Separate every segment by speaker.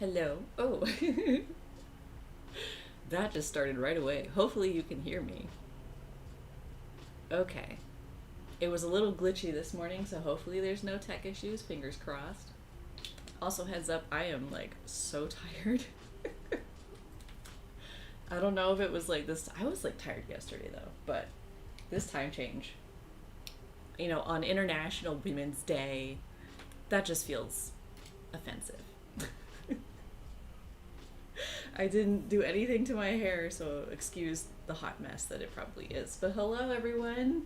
Speaker 1: Hello. Oh, that just started right away. Hopefully you can hear me. Okay. It was a little glitchy this morning, so hopefully there's no tech issues. Fingers crossed. Also, heads up, I am like so tired. I don't know if it was like this. I was like tired yesterday though, but this time change, on International Women's Day, that just feels offensive. I didn't do anything to my hair, so excuse the hot mess that it probably is. But hello, everyone.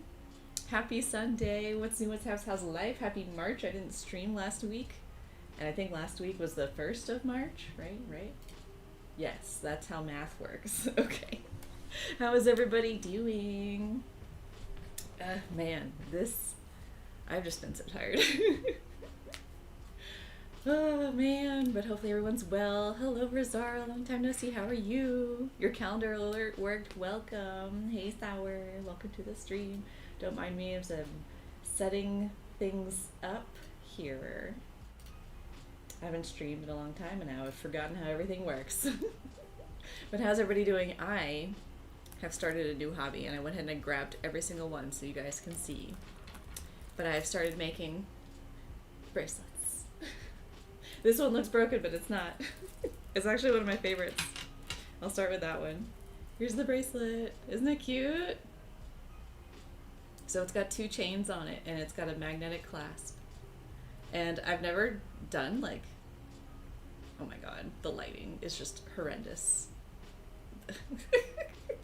Speaker 1: Happy Sunday. What's new? How's life? Happy March. I didn't stream last week. And I think last week was the 1st of March, right? Right? Yes, that's how math works. Okay. How is everybody doing? Man, I've just been so tired. Oh man, but hopefully everyone's well. Hello, Rosara. Long time no see. How are you? Your calendar alert worked. Welcome. Hey, Sour. Welcome to the stream. Don't mind me as I'm setting things up here. I haven't streamed in a long time and now I've forgotten how everything works. But how's everybody doing? I have started a new hobby and I went ahead and grabbed every single one so you guys can see. But I've started making bracelets. This one looks broken, but it's not. It's actually one of my favorites. I'll start with that one. Here's the bracelet. Isn't it cute? So it's got 2 chains on it, and it's got a magnetic clasp. And I've never done, oh my god, the lighting is just horrendous.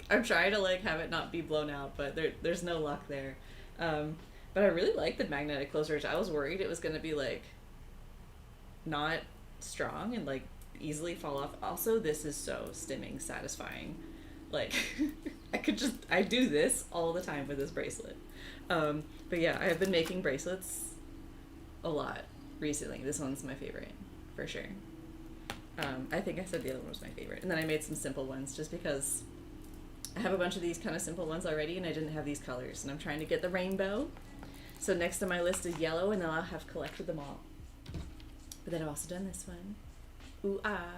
Speaker 1: I'm trying to, have it not be blown out, but there's no luck there. But I really like the magnetic closers. I was worried it was going to be, not strong and easily fall off. Also, this is so stimming satisfying. I do this all the time with this bracelet. But yeah, I have been making bracelets a lot recently. This one's my favorite for sure. I think I said the other one was my favorite, and then I made some simple ones just because I have a bunch of these kind of simple ones already and I didn't have these colors, and I'm trying to get the rainbow. So next on my list is yellow, and then I'll have collected them all. But then I've also done this one. Ooh ah,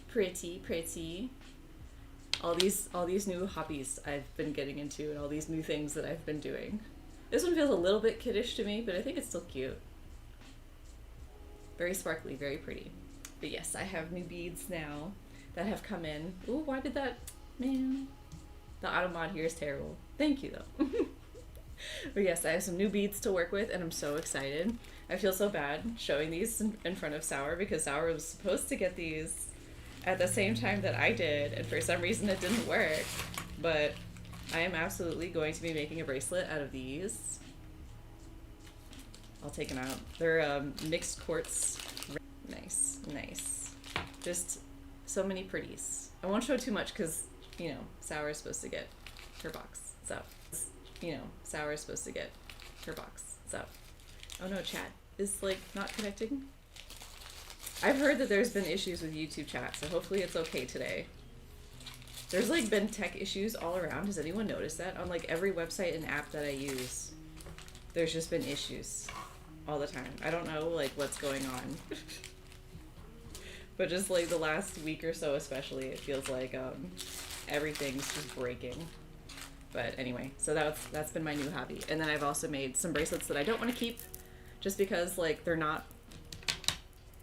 Speaker 1: pretty, pretty. All these new hobbies I've been getting into, and all these new things that I've been doing. This one feels a little bit kiddish to me, but I think it's still cute. Very sparkly, very pretty. But yes, I have new beads now that have come in. Ooh, why did that, man? The auto mod here is terrible. Thank you though. But yes, I have some new beads to work with, and I'm so excited. I feel so bad showing these in front of Sour because Sour was supposed to get these at the same time that I did, and for some reason it didn't work. But I am absolutely going to be making a bracelet out of these. I'll take them out. They're mixed quartz. Nice, nice. Just so many pretties. I won't show too much because, Sour is supposed to get her box. So, Sour is supposed to get her box. So, oh no, chat is not connecting. I've heard that there's been issues with YouTube chat, so hopefully it's okay today. There's been tech issues all around. Has anyone noticed that? On every website and app that I use, there's just been issues all the time. I don't know what's going on. But just the last week or so especially, it feels like everything's just breaking. But anyway, so that's been my new hobby. And then I've also made some bracelets that I don't want to keep just because they're not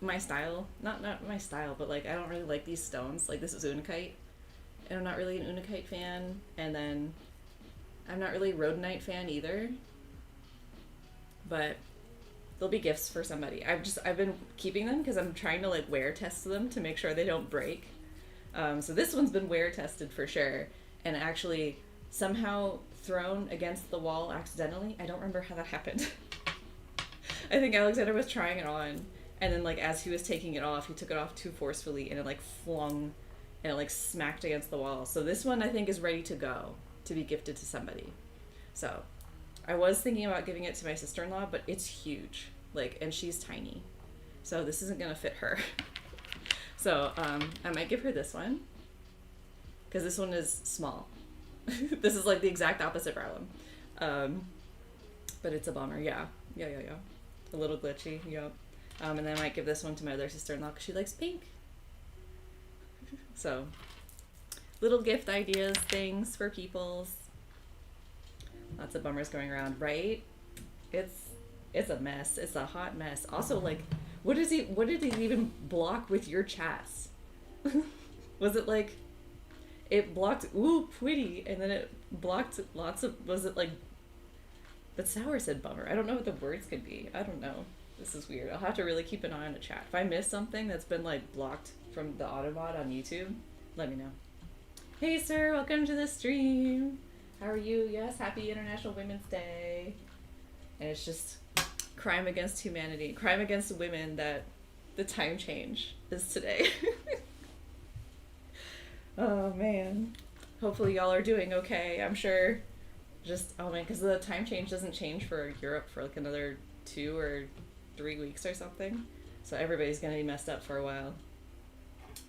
Speaker 1: my style. Not my style, but I don't really like these stones. This is Unakite, and I'm not really an Unakite fan. And then I'm not really a Rhodonite fan either. But they'll be gifts for somebody. I've been keeping them because I'm trying to wear test them to make sure they don't break. So this one's been wear tested for sure, and actually somehow thrown against the wall accidentally. I don't remember how that happened. I think Alexander was trying it on, and then as he was taking it off, he took it off too forcefully, and it flung, and it smacked against the wall. So this one I think is ready to go to be gifted to somebody. So I was thinking about giving it to my sister-in-law, but it's huge, and she's tiny, so this isn't gonna fit her. So I might give her this one because this one is small. This is the exact opposite problem. But it's a bummer. Yeah. A little glitchy. Yep. And then I might give this one to my other sister-in-law because she likes pink. So, little gift ideas, things for people's. Lots of bummers going around, right? It's it's a mess. It's a hot mess. Also, like, what did he even block with your chats? Was it like it blocked ooh pretty and then it blocked lots of was it like but Sour said bummer. I don't know what the words could be. I don't know. This is weird. I'll have to really keep an eye on the chat. If I miss something that's been like blocked from the Autobot on YouTube, let me know. Hey sir, welcome to the stream. How are you? Yes, happy International Women's Day. And it's just crime against humanity, crime against women that the time change is today. Oh man. Hopefully y'all are doing okay. I'm sure just oh man, because the time change doesn't change for Europe for like another 2 or 3 weeks or something. So everybody's gonna be messed up for a while.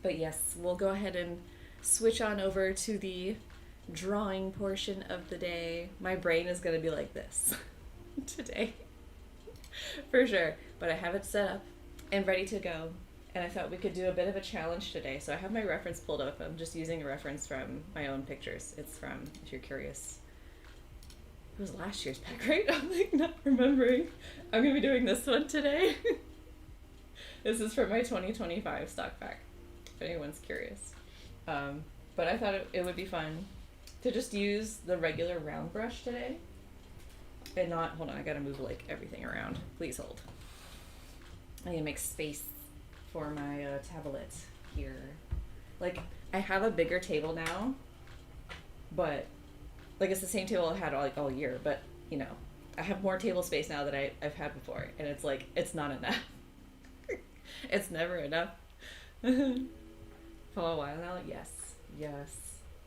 Speaker 1: But yes, we'll go ahead and switch on over to the drawing portion of the day. My brain is gonna be like this today. For sure. But I have it set up and ready to go. And I thought we could do a bit of a challenge today. So I have my reference pulled up. I'm just using a reference from my own pictures. It's from, if you're curious, it was last year's pack, right? I'm like not remembering. I'm going to be doing this one today. This is from my 2025 stock pack, if anyone's curious. But I thought it would be fun to just use the regular round brush today. And not, hold on, I got to move like everything around. Please hold. I need to make space for my tablet here. Like, I have a bigger table now, but like it's the same table I had all year, but you know, I have more table space now than I've had before, and it's like, it's not enough. It's never enough. For a while now, yes.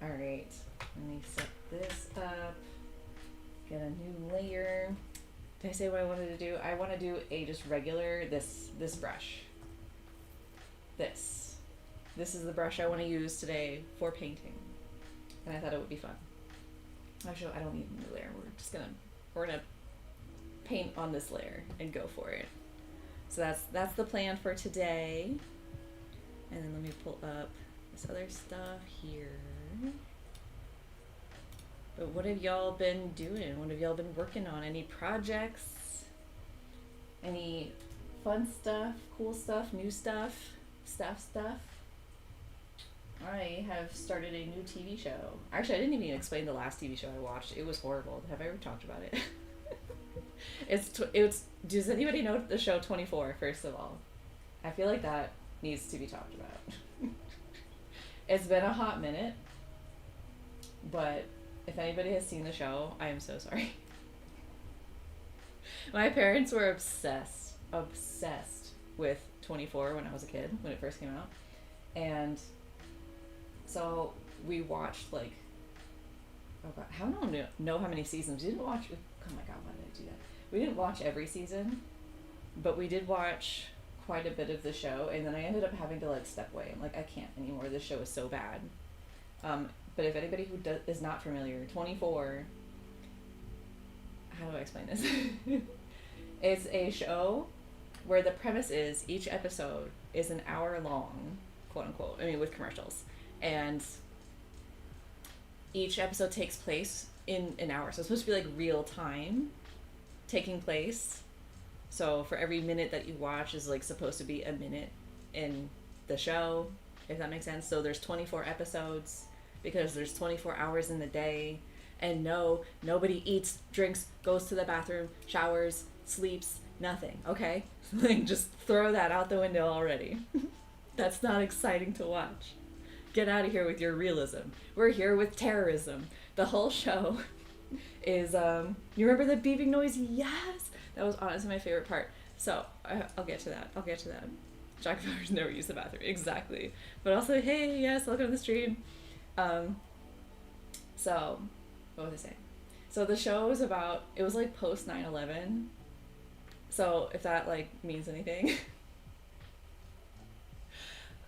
Speaker 1: All right, let me set this up, get a new layer. Did I say what I wanted to do? I want to do a just regular, this brush. This is the brush I want to use today for painting, and I thought it would be fun. Actually, I don't need a new layer. We're gonna paint on this layer and go for it. So that's the plan for today. And then let me pull up this other stuff here. But what have y'all been doing? What have y'all been working on? Any projects? Any fun stuff? Cool stuff? New stuff? Stuff. I have started a new TV show. Actually, I didn't even explain the last TV show I watched. It was horrible. Have I ever talked about it? It's does anybody know the show 24, first of all? I feel like that needs to be talked about. It's been a hot minute, but if anybody has seen the show, I am so sorry. My parents were obsessed with 24 when I was a kid, when it first came out. And so we watched like, oh god, I don't know how many seasons. We didn't watch, oh my god, why did I do that? We didn't watch every season, but we did watch quite a bit of the show, and then I ended up having to like step away. I'm like, I can't anymore, this show is so bad. But if anybody who is not familiar, 24, how do I explain this? It's a show where the premise is each episode is an hour long, quote unquote, I mean with commercials, and each episode takes place in an hour. So it's supposed to be like real time taking place. So for every minute that you watch is like supposed to be a minute in the show, if that makes sense. So there's 24 episodes because there's 24 hours in the day. And no, nobody eats, drinks, goes to the bathroom, showers, sleeps, nothing, okay? Like, just throw that out the window already. That's not exciting to watch. Get out of here with your realism. We're here with terrorism. The whole show is, you remember the beeping noise? Yes! That was honestly my favorite part. So, I'll get to that. Jack Bauer's never used the bathroom. Exactly. But also, hey, yes, welcome to the stream. So, what was I saying? So the show was about, it was like post 9/11. So if that like means anything.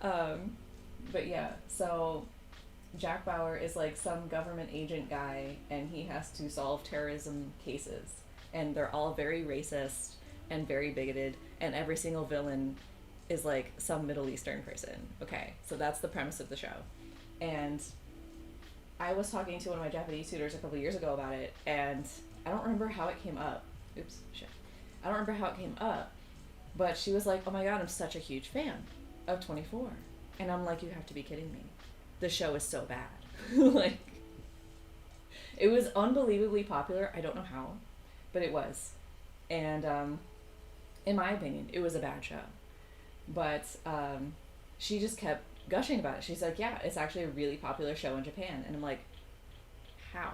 Speaker 1: But yeah, so Jack Bauer is like some government agent guy, and he has to solve terrorism cases. And they're all very racist and very bigoted, and every single villain is like some Middle Eastern person. Okay, so that's the premise of the show. And I was talking to one of my Japanese tutors a couple years ago about it, and I don't remember how it came up. Oops, shit. I don't remember how it came up, but she was like, oh my god, I'm such a huge fan of 24. And I'm like, you have to be kidding me. The show is so bad. Like, it was unbelievably popular. I don't know how, but it was. And in my opinion, it was a bad show. But she just kept gushing about it. She's like, yeah, it's actually a really popular show in Japan. And I'm like, how?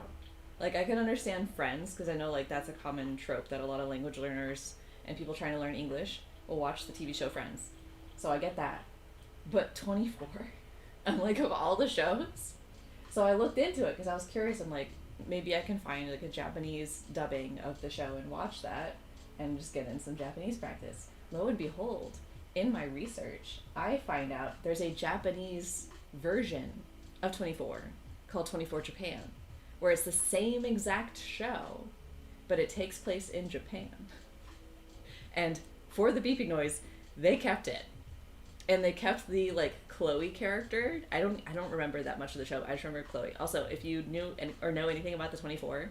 Speaker 1: Like, I can understand Friends, because I know, like, that's a common trope that a lot of language learners and people trying to learn English will watch the TV show Friends. So I get that. But 24, I'm like, of all the shows? So I looked into it because I was curious. I'm like, maybe I can find, like, a Japanese dubbing of the show and watch that and just get in some Japanese practice. Lo and behold, in my research, I find out there's a Japanese version of 24 called 24 Japan, where it's the same exact show, but it takes place in Japan. And for the beeping noise, they kept it. And they kept the, like, Chloe character. I don't remember that much of the show. I just remember Chloe. Also, if you knew or know anything about the 24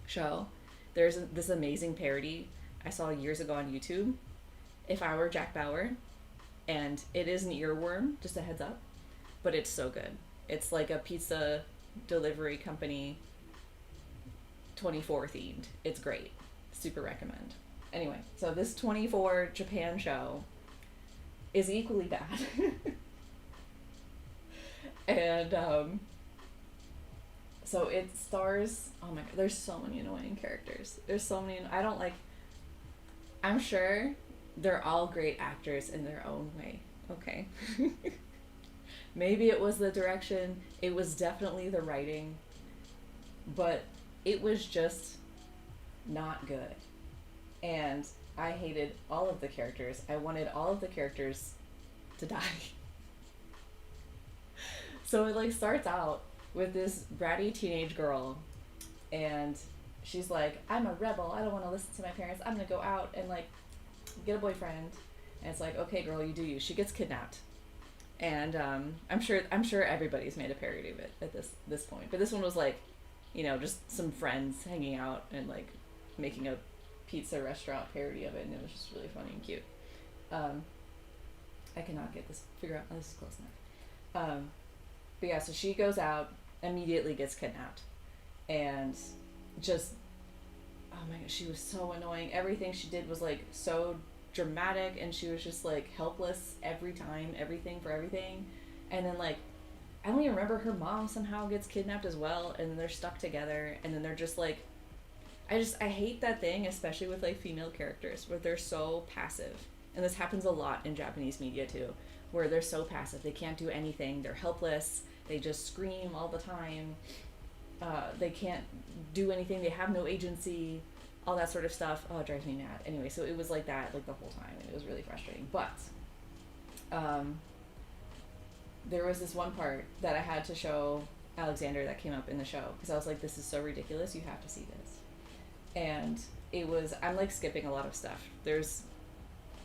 Speaker 1: show, there's this amazing parody I saw years ago on YouTube. If I Were Jack Bauer, and it is an earworm, just a heads up, but it's so good. It's like a pizza delivery company 24 themed. It's great. Super recommend. Anyway, so this 24 Japan show is equally bad. And so it stars, oh my god, there's so many annoying characters. There's so many, I'm sure they're all great actors in their own way. Okay. Maybe it was the direction, it was definitely the writing, but it was just not good. And I hated all of the characters. I wanted all of the characters to die. So it, like, starts out with this bratty teenage girl, and she's like, I'm a rebel, I don't want to listen to my parents, I'm gonna go out and, like, get a boyfriend. And it's like, okay girl, you do you. She gets kidnapped. And I'm sure everybody's made a parody of it at this point. But this one was like, you know, just some friends hanging out and, like, making a pizza restaurant parody of it, and it was just really funny and cute. I cannot figure out, this is close enough. But yeah, so she goes out, immediately gets kidnapped, and just, oh my god, she was so annoying. Everything she did was, like, so dramatic, and she was just, like, helpless every time, everything for everything. And then, like, I don't even remember, her mom somehow gets kidnapped as well, and they're stuck together, and then they're just, like, I hate that thing, especially with, like, female characters, where they're so passive. And this happens a lot in Japanese media, too, where they're so passive. They can't do anything. They're helpless. They just scream all the time. They can't do anything. They have no agency. All that sort of stuff. Oh, it drives me mad. Anyway, so it was like that, like, the whole time, and it was really frustrating. But there was this one part that I had to show Alexander that came up in the show, because I was like, this is so ridiculous. You have to see this. And it was, I'm, like, skipping a lot of stuff. There's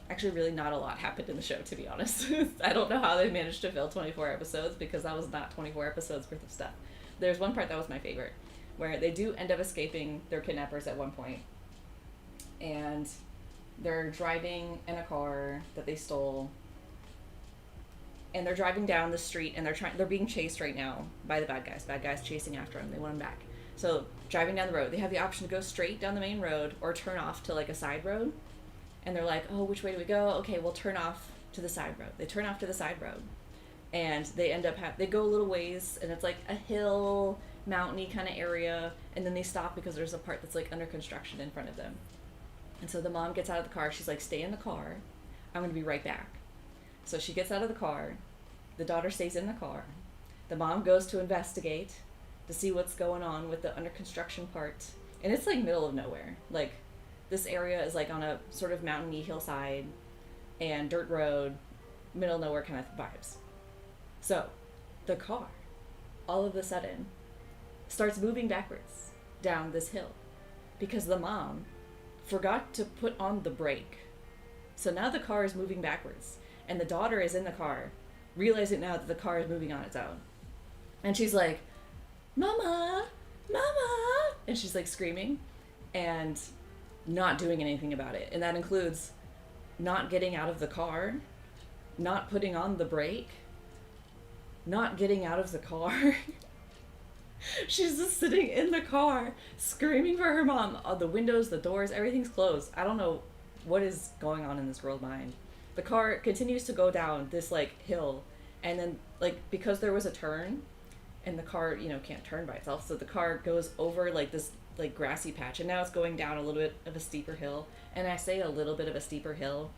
Speaker 1: actually really not a lot happened in the show, to be honest. I don't know how they managed to fill 24 episodes, because that was not 24 episodes worth of stuff. There's one part that was my favorite, where they do end up escaping their kidnappers at one point, and they're driving in a car that they stole, and they're driving down the street, and they're being chased right now by the bad guys chasing after them. They want them back. So driving down the road, they have the option to go straight down the main road or turn off to, like, a side road. And they're like, oh, which way do we go? Okay, we'll turn off to the side road. They turn off to the side road, and they end up they go a little ways, and it's like a hill, mountainy kind of area, and then they stop because there's a part that's, like, under construction in front of them. And so the mom gets out of the car. She's like, stay in the car. I'm going to be right back. So she gets out of the car. The daughter stays in the car. The mom goes to investigate to see what's going on with the under construction part. And it's, like, middle of nowhere. Like, this area is, like, on a sort of mountainy hillside and dirt road, middle of nowhere kind of vibes. So the car, all of a sudden, starts moving backwards down this hill because the mom forgot to put on the brake. So now the car is moving backwards. And the daughter is in the car, realizing now that the car is moving on its own. And she's like, Mama, Mama! And she's like screaming and not doing anything about it. And that includes not getting out of the car, not putting on the brake, not getting out of the car. She's just sitting in the car, screaming for her mom. The windows, the doors, everything's closed. I don't know what is going on in this girl's mind. The car continues to go down this, like, hill. And then, like, because there was a turn, and the car, you know, can't turn by itself, so the car goes over, like, this, like, grassy patch. And now it's going down a little bit of a steeper hill. And I say a little bit of a steeper hill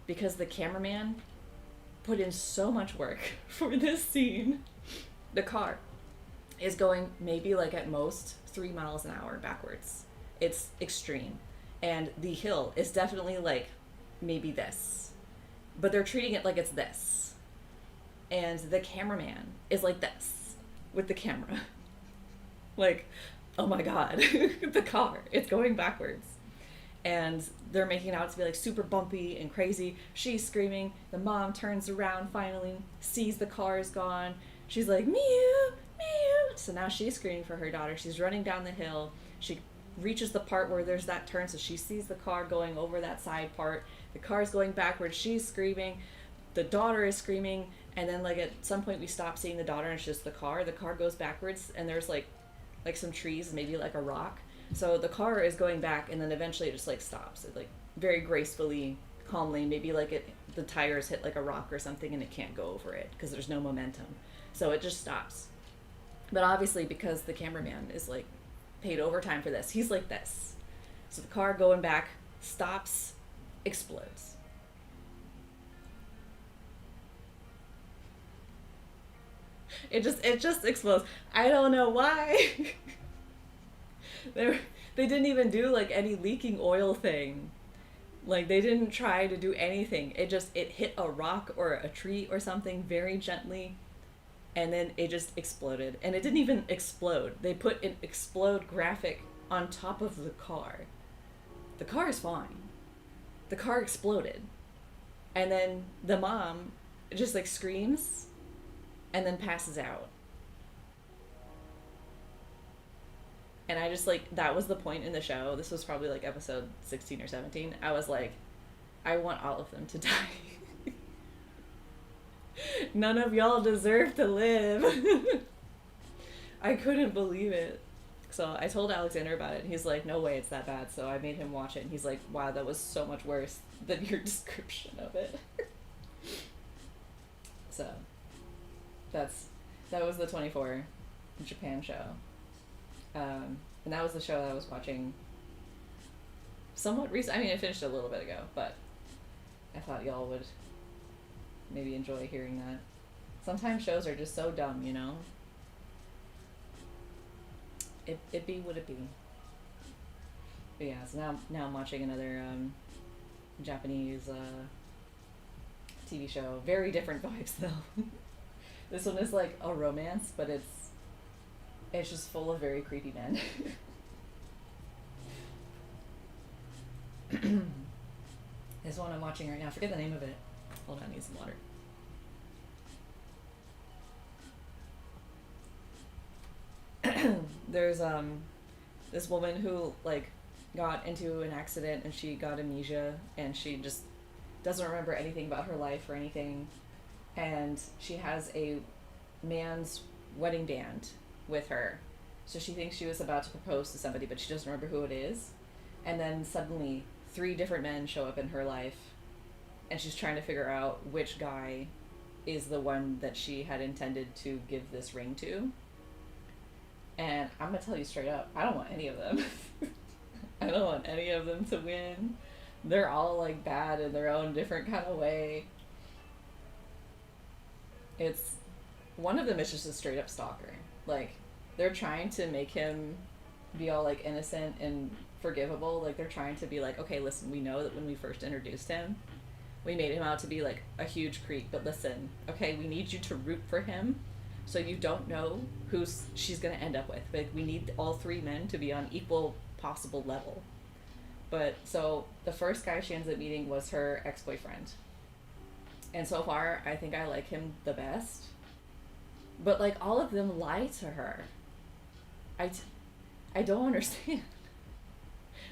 Speaker 1: because the cameraman put in so much work for this scene. The car is going maybe like at most 3 miles an hour backwards. It's extreme. And the hill is definitely like maybe this. But they're treating it like it's this. And the cameraman is like this with the camera. Like, oh my God, the car, it's going backwards. And they're making it out to be like super bumpy and crazy. She's screaming. The mom turns around finally, sees the car is gone. She's like, meow, meow. So now she's screaming for her daughter. She's running down the hill. She reaches the part where there's that turn, so she sees the car going over that side part. The car's going backwards. She's screaming. The daughter is screaming. And then, like, at some point we stop seeing the daughter and it's just the car. The car goes backwards and there's like some trees, maybe like a rock. So the car is going back, and then eventually it just like stops. It like very gracefully, calmly, maybe like the tires hit like a rock or something, and it can't go over it because there's no momentum. So it just stops. But obviously, because the cameraman is like paid overtime for this, he's like this. So the car going back stops, explodes. It just explodes. I don't know why. They didn't even do like any leaking oil thing. Like, they didn't try to do anything. It hit a rock or a tree or something very gently, and then it just exploded. And it didn't even explode. They put an explode graphic on top of the car. The car is fine. The car exploded. And then the mom just like screams and then passes out. And I just, like, that was the point in the show. This was probably, like, episode 16 or 17. I was like, I want all of them to die. None of y'all deserve to live. I couldn't believe it. So I told Alexander about it, and he's like, no way it's that bad. So I made him watch it, and he's like, wow, that was so much worse than your description of it. So, that was the 24 Japan show. And that was the show that I was watching somewhat recent. I mean, I finished it a little bit ago, but I thought y'all would maybe enjoy hearing that. Sometimes shows are just so dumb, you know? It be what it be. But yeah, so now I'm watching another Japanese TV show. Very different vibes though. This one is like a romance, but it's just full of very creepy men. This one I'm watching right now. I forget the name of it. Hold on, I need some water. There's this woman who like got into an accident and she got amnesia and she just doesn't remember anything about her life or anything, and she has a man's wedding band with her, so she thinks she was about to propose to somebody, but she doesn't remember who it is. And then suddenly 3 different men show up in her life, and she's trying to figure out which guy is the one that she had intended to give this ring to. And I'm gonna tell you straight up, I don't want any of them. I don't want any of them to win. They're all like bad in their own different kind of way. It's one of them is just a straight up stalker. Like, they're trying to make him be all like innocent and forgivable. Like, they're trying to be like, okay, listen, we know that when we first introduced him, we made him out to be like a huge creep, but listen, okay, we need you to root for him so you don't know who she's gonna end up with. Like, we need all 3 men to be on equal possible level. But so the first guy she ends up meeting was her ex-boyfriend, And so far, I think I like him the best. But like all of them lie to her. I, t- I don't understand.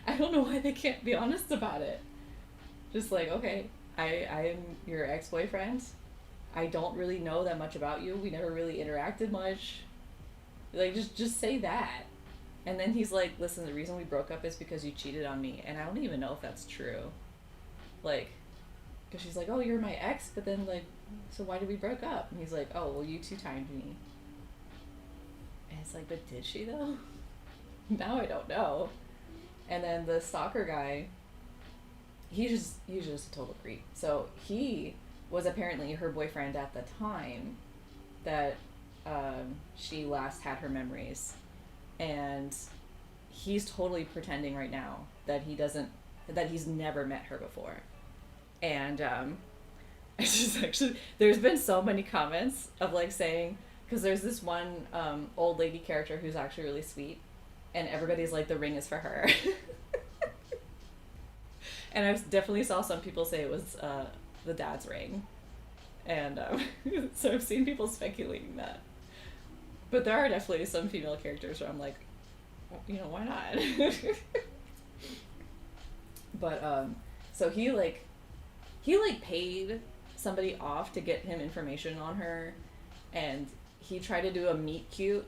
Speaker 1: I don't know why they can't be honest about it. Just like, okay, I am your ex boyfriend. I don't really know that much about you. We never really interacted much. Like, just say that. And then he's like, listen, the reason we broke up is because you cheated on me. And I don't even know if that's true. Like, because she's like, oh, you're my ex, but then, like, so why did we break up? And he's like, oh, well, you two-timed me. And it's like, but did she, though? Now I don't know. And then the stalker guy, he's just a total creep. So he was apparently her boyfriend at the time that she last had her memories. And he's totally pretending right now that he's never met her before. And it's just actually, there's been so many comments of like saying, because there's this one old lady character who's actually really sweet, and everybody's like, the ring is for her. And I definitely saw some people say it was the dad's ring. And so I've seen people speculating that. But there are definitely some female characters where I'm like, you know, why not? But so he paid somebody off to get him information on her, and he tried to do a meet cute,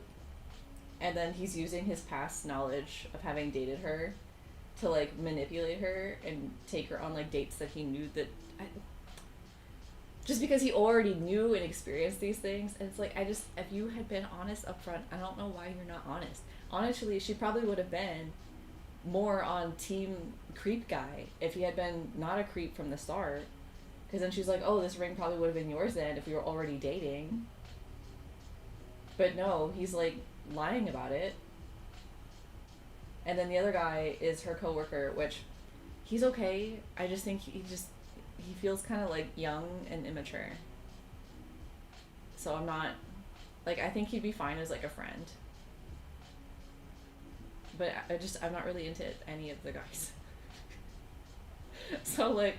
Speaker 1: and then he's using his past knowledge of having dated her to like manipulate her and take her on like dates that he knew that just because he already knew and experienced these things. And it's like, if you had been honest up front, I don't know why you're not honest. Honestly, she probably would have been more on team creep guy if he had been not a creep from the start, because then she's like, oh, this ring probably would have been yours then if we were already dating. But no, he's like lying about it. And then the other guy is her coworker, which he's okay. I just think he feels kind of like young and immature. So I'm not, like, I think he'd be fine as like a friend. But I'm not really into any of the guys. So like,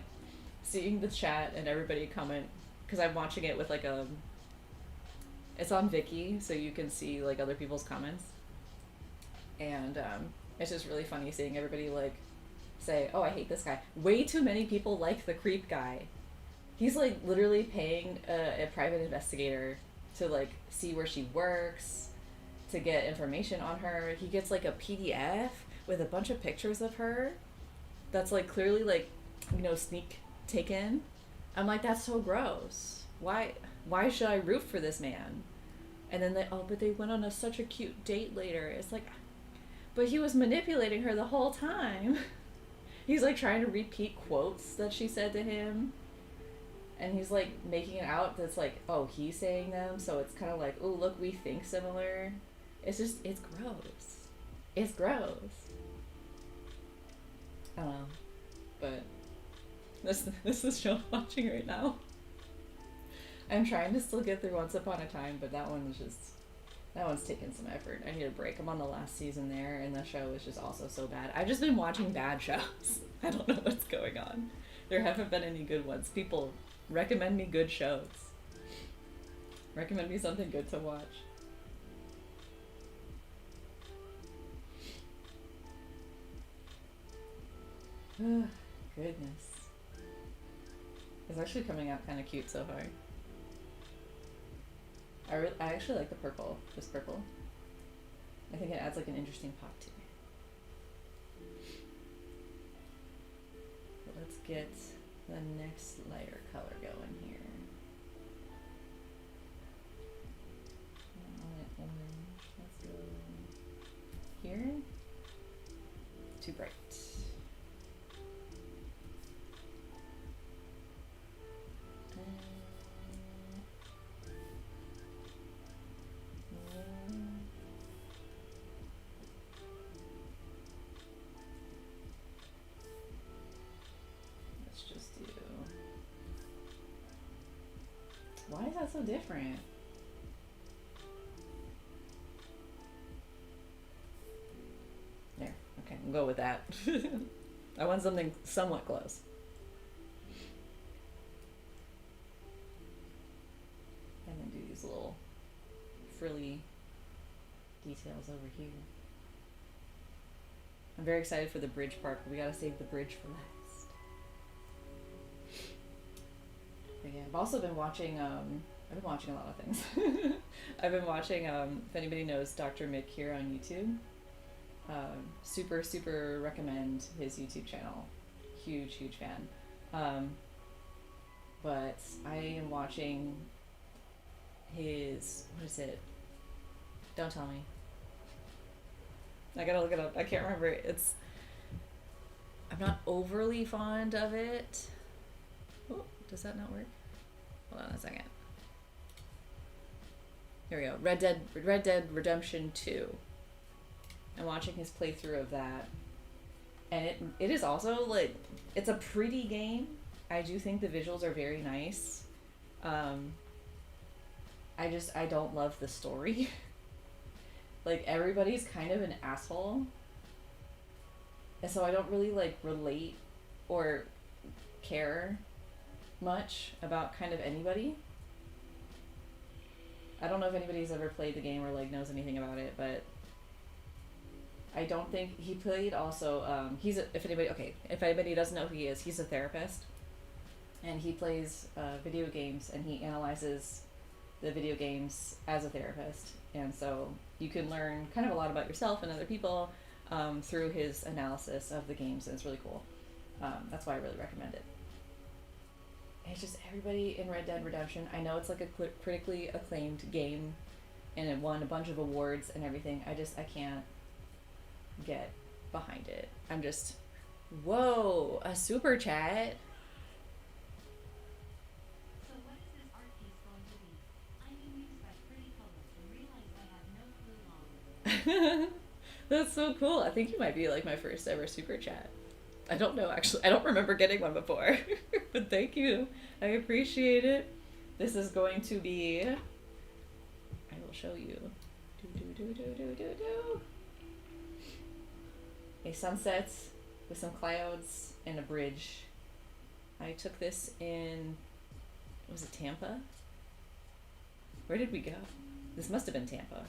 Speaker 1: seeing the chat and everybody comment, because I'm watching it with like it's on Viki, so you can see like other people's comments. And it's just really funny seeing everybody like say, oh, I hate this guy. Way too many people like the creep guy. He's like literally paying a private investigator to like see where she works, to get information on her. He gets like a PDF with a bunch of pictures of her that's like clearly like, you know, sneak taken. I'm like, that's so gross. Why should I root for this man? And then but they went on such a cute date later. It's like, but he was manipulating her the whole time. He's like trying to repeat quotes that she said to him. And he's like making it out that's like, oh, he's saying them. So it's kind of like, oh, look, we think similar. It's gross. It's gross. I don't know. But this is the show I'm watching right now. I'm trying to still get through Once Upon a Time, but that one's taking some effort. I need a break. I'm on the last season there, and the show is just also so bad. I've just been watching bad shows. I don't know what's going on. There haven't been any good ones. People, recommend me good shows. Recommend me something good to watch. Goodness. It's actually coming out kind of cute so far. I actually like the purple. Just purple. I think it adds like an interesting pop to it. But let's get the next lighter color going here. Orange. Let's go here. Too bright. Why is that so different? There. Okay, we'll go with that. I want something somewhat close. frilly details over here. I'm very excited for the bridge part, but we gotta save the bridge for last. But yeah, I've also been watching, I've been watching a lot of things. I've been watching, if anybody knows Dr. Mick here on YouTube, super recommend his YouTube channel. Huge fan. But I am watching his, what is it? Don't tell me. I gotta look it up. I can't remember. I'm not overly fond of it. Oh, does that not work? Hold on a second. Here we go. Red Dead Redemption 2. I'm watching his playthrough of that. And it is also, like, it's a pretty game. I do think the visuals are very nice. I don't love the story. Like, everybody's kind of an asshole. And so I don't really, like, relate or care much about kind of anybody. I don't know if anybody's ever played the game or, like, knows anything about it, but I don't think he played also, if anybody doesn't know who he is, he's a therapist. And he plays video games, and he analyzes the video games as a therapist. And so you can learn kind of a lot about yourself and other people through his analysis of the games, and it's really cool. That's why I really recommend it. It's just everybody in Red Dead Redemption. I know it's like a critically acclaimed game, and it won a bunch of awards and everything. I can't get behind it. I'm just, whoa, a super chat.
Speaker 2: So what is this art piece going to be? I'm amused by pretty colors and realize I have no clue on.
Speaker 1: That's so cool. I think you might be like my first ever super chat. I don't know, actually. I don't remember getting one before. But thank you. I appreciate it. This is going to be, I will show you. A sunset with some clouds and a bridge. I took this in, was it Tampa? Where did we go? This must have been Tampa.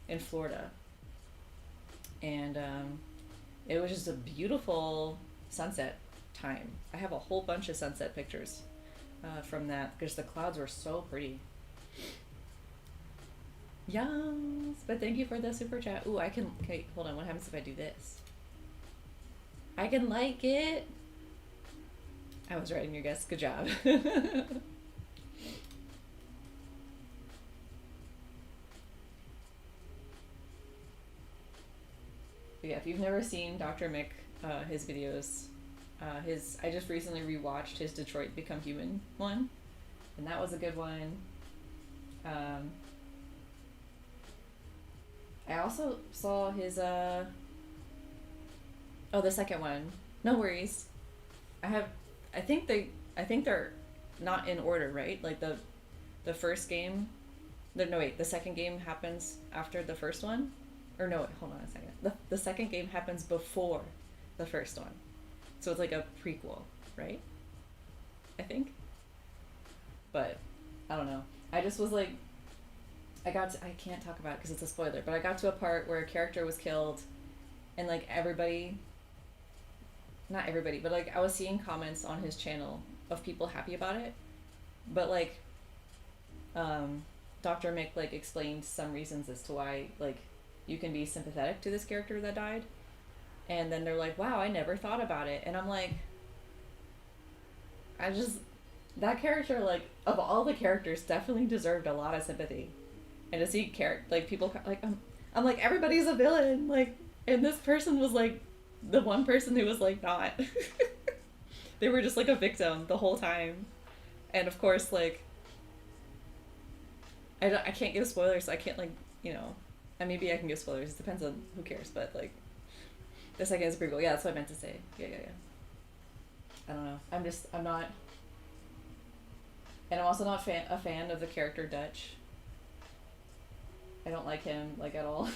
Speaker 1: In Florida. And it was just a beautiful sunset time. I have a whole bunch of sunset pictures from that because the clouds were so pretty. Yes, but thank you for the super chat. Ooh, okay, hold on, what happens if I do this? I can like it. I was right in your guess, good job. But yeah, if you've never seen Dr. Mick, his videos, I just recently rewatched his Detroit Become Human one, and that was a good one. I also saw his, the second one. No worries. I think they're not in order, right? Like the first game, the second game happens after the first one? Or no, hold on a second. The second game happens before the first one. So it's like a prequel, right? I think. But, I don't know. I just was like, I can't talk about it because it's a spoiler, but I got to a part where a character was killed and like not everybody, but like I was seeing comments on his channel of people happy about it. But like, Dr. Mick like explained some reasons as to why like you can be sympathetic to this character that died. And then they're like, wow, I never thought about it. And I'm like, that character, like, of all the characters, definitely deserved a lot of sympathy. And to see people, like, I'm like, everybody's a villain, like, and this person was, like, the one person who was, like, not. They were just, like, a victim the whole time. And, of course, like, I can't give spoilers, so I can't, like, and maybe I can give spoilers, it depends on who cares, but, like, the second is a prequel. Yeah, that's what I meant to say. Yeah. I don't know. I'm not... And I'm also not a fan of the character Dutch. I don't like him, like, at all.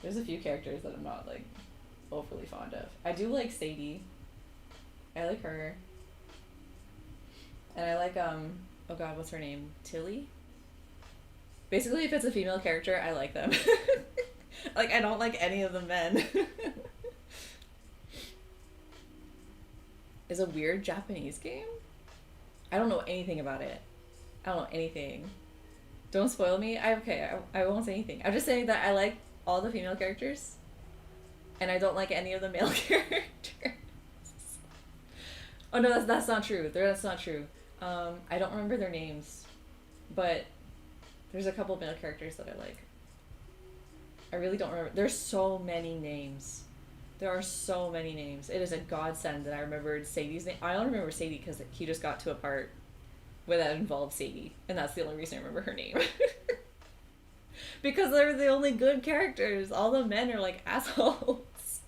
Speaker 1: There's a few characters that I'm not, like, overly fond of. I do like Sadie. I like her. And I like oh god, what's her name? Tilly? Basically if it's a female character, I like them. Like I don't like any of the men. Is a weird Japanese game? I don't know anything about it. I don't know anything. Don't spoil me. I won't say anything. I'm just saying that I like all the female characters and I don't like any of the male characters. Oh no, that's not true. That's not true. I don't remember their names, but there's a couple male characters that I like. I really don't remember. There's so many names. There are so many names. It is a godsend that I remembered Sadie's name. I only remember Sadie because he just got to a part where that involved Sadie, and that's the only reason I remember her name. Because they're the only good characters. All the men are like assholes.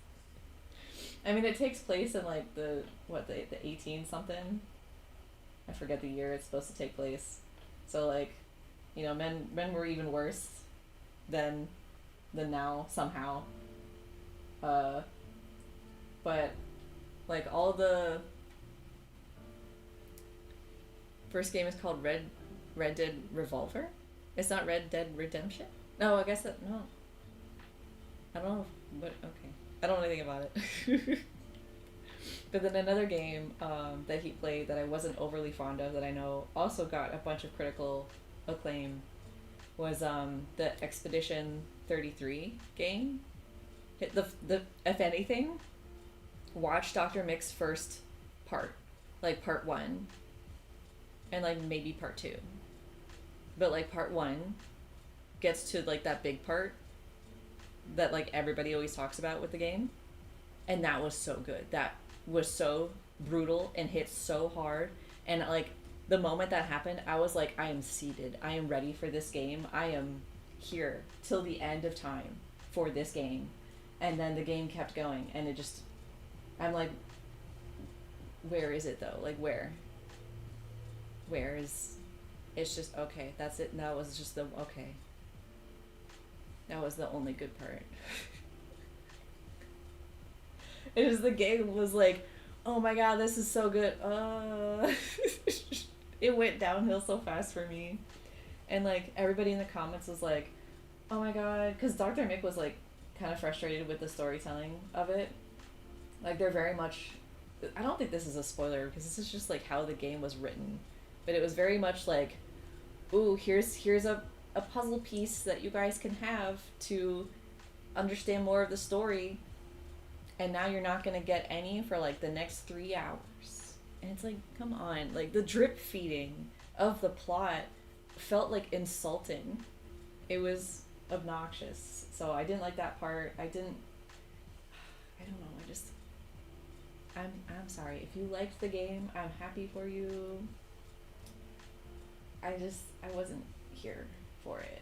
Speaker 1: I mean, it takes place in like the 18 something. I forget the year it's supposed to take place. So like, you know, men were even worse than now somehow. But like all the first game is called Red Dead Revolver. It's not Red Dead Redemption. No, I guess that no. I don't know, but okay. I don't know anything about it. But then another game that he played that I wasn't overly fond of that I know also got a bunch of critical acclaim was the Expedition 33 game. The if anything, watch Dr. Mick's first part, like part 1, and like maybe part 2. But like part 1 gets to like that big part that like everybody always talks about with the game, and that was so good. That was so brutal and hit so hard, and like the moment that happened, I was like, I am seated. I am ready for this game. I am here till the end of time for this game. And then the game kept going, and it just, I'm like, where is it though? Like where is, it's just, okay, that's it. That was just the, okay. That was the only good part. It was, the game was like, oh my god, this is so good. It went downhill so fast for me. And like everybody in the comments was like, oh my god, because Dr. Mick was like kind of frustrated with the storytelling of it. Like they're very much, I don't think this is a spoiler because this is just like how the game was written, but it was very much like, ooh, here's a puzzle piece that you guys can have to understand more of the story, and now you're not gonna get any for like the next 3 hours. And it's like, come on, like the drip feeding of the plot felt like insulting. It was obnoxious. So I didn't like that part. I don't know, I'm sorry. If you liked the game, I'm happy for you. I wasn't here for it.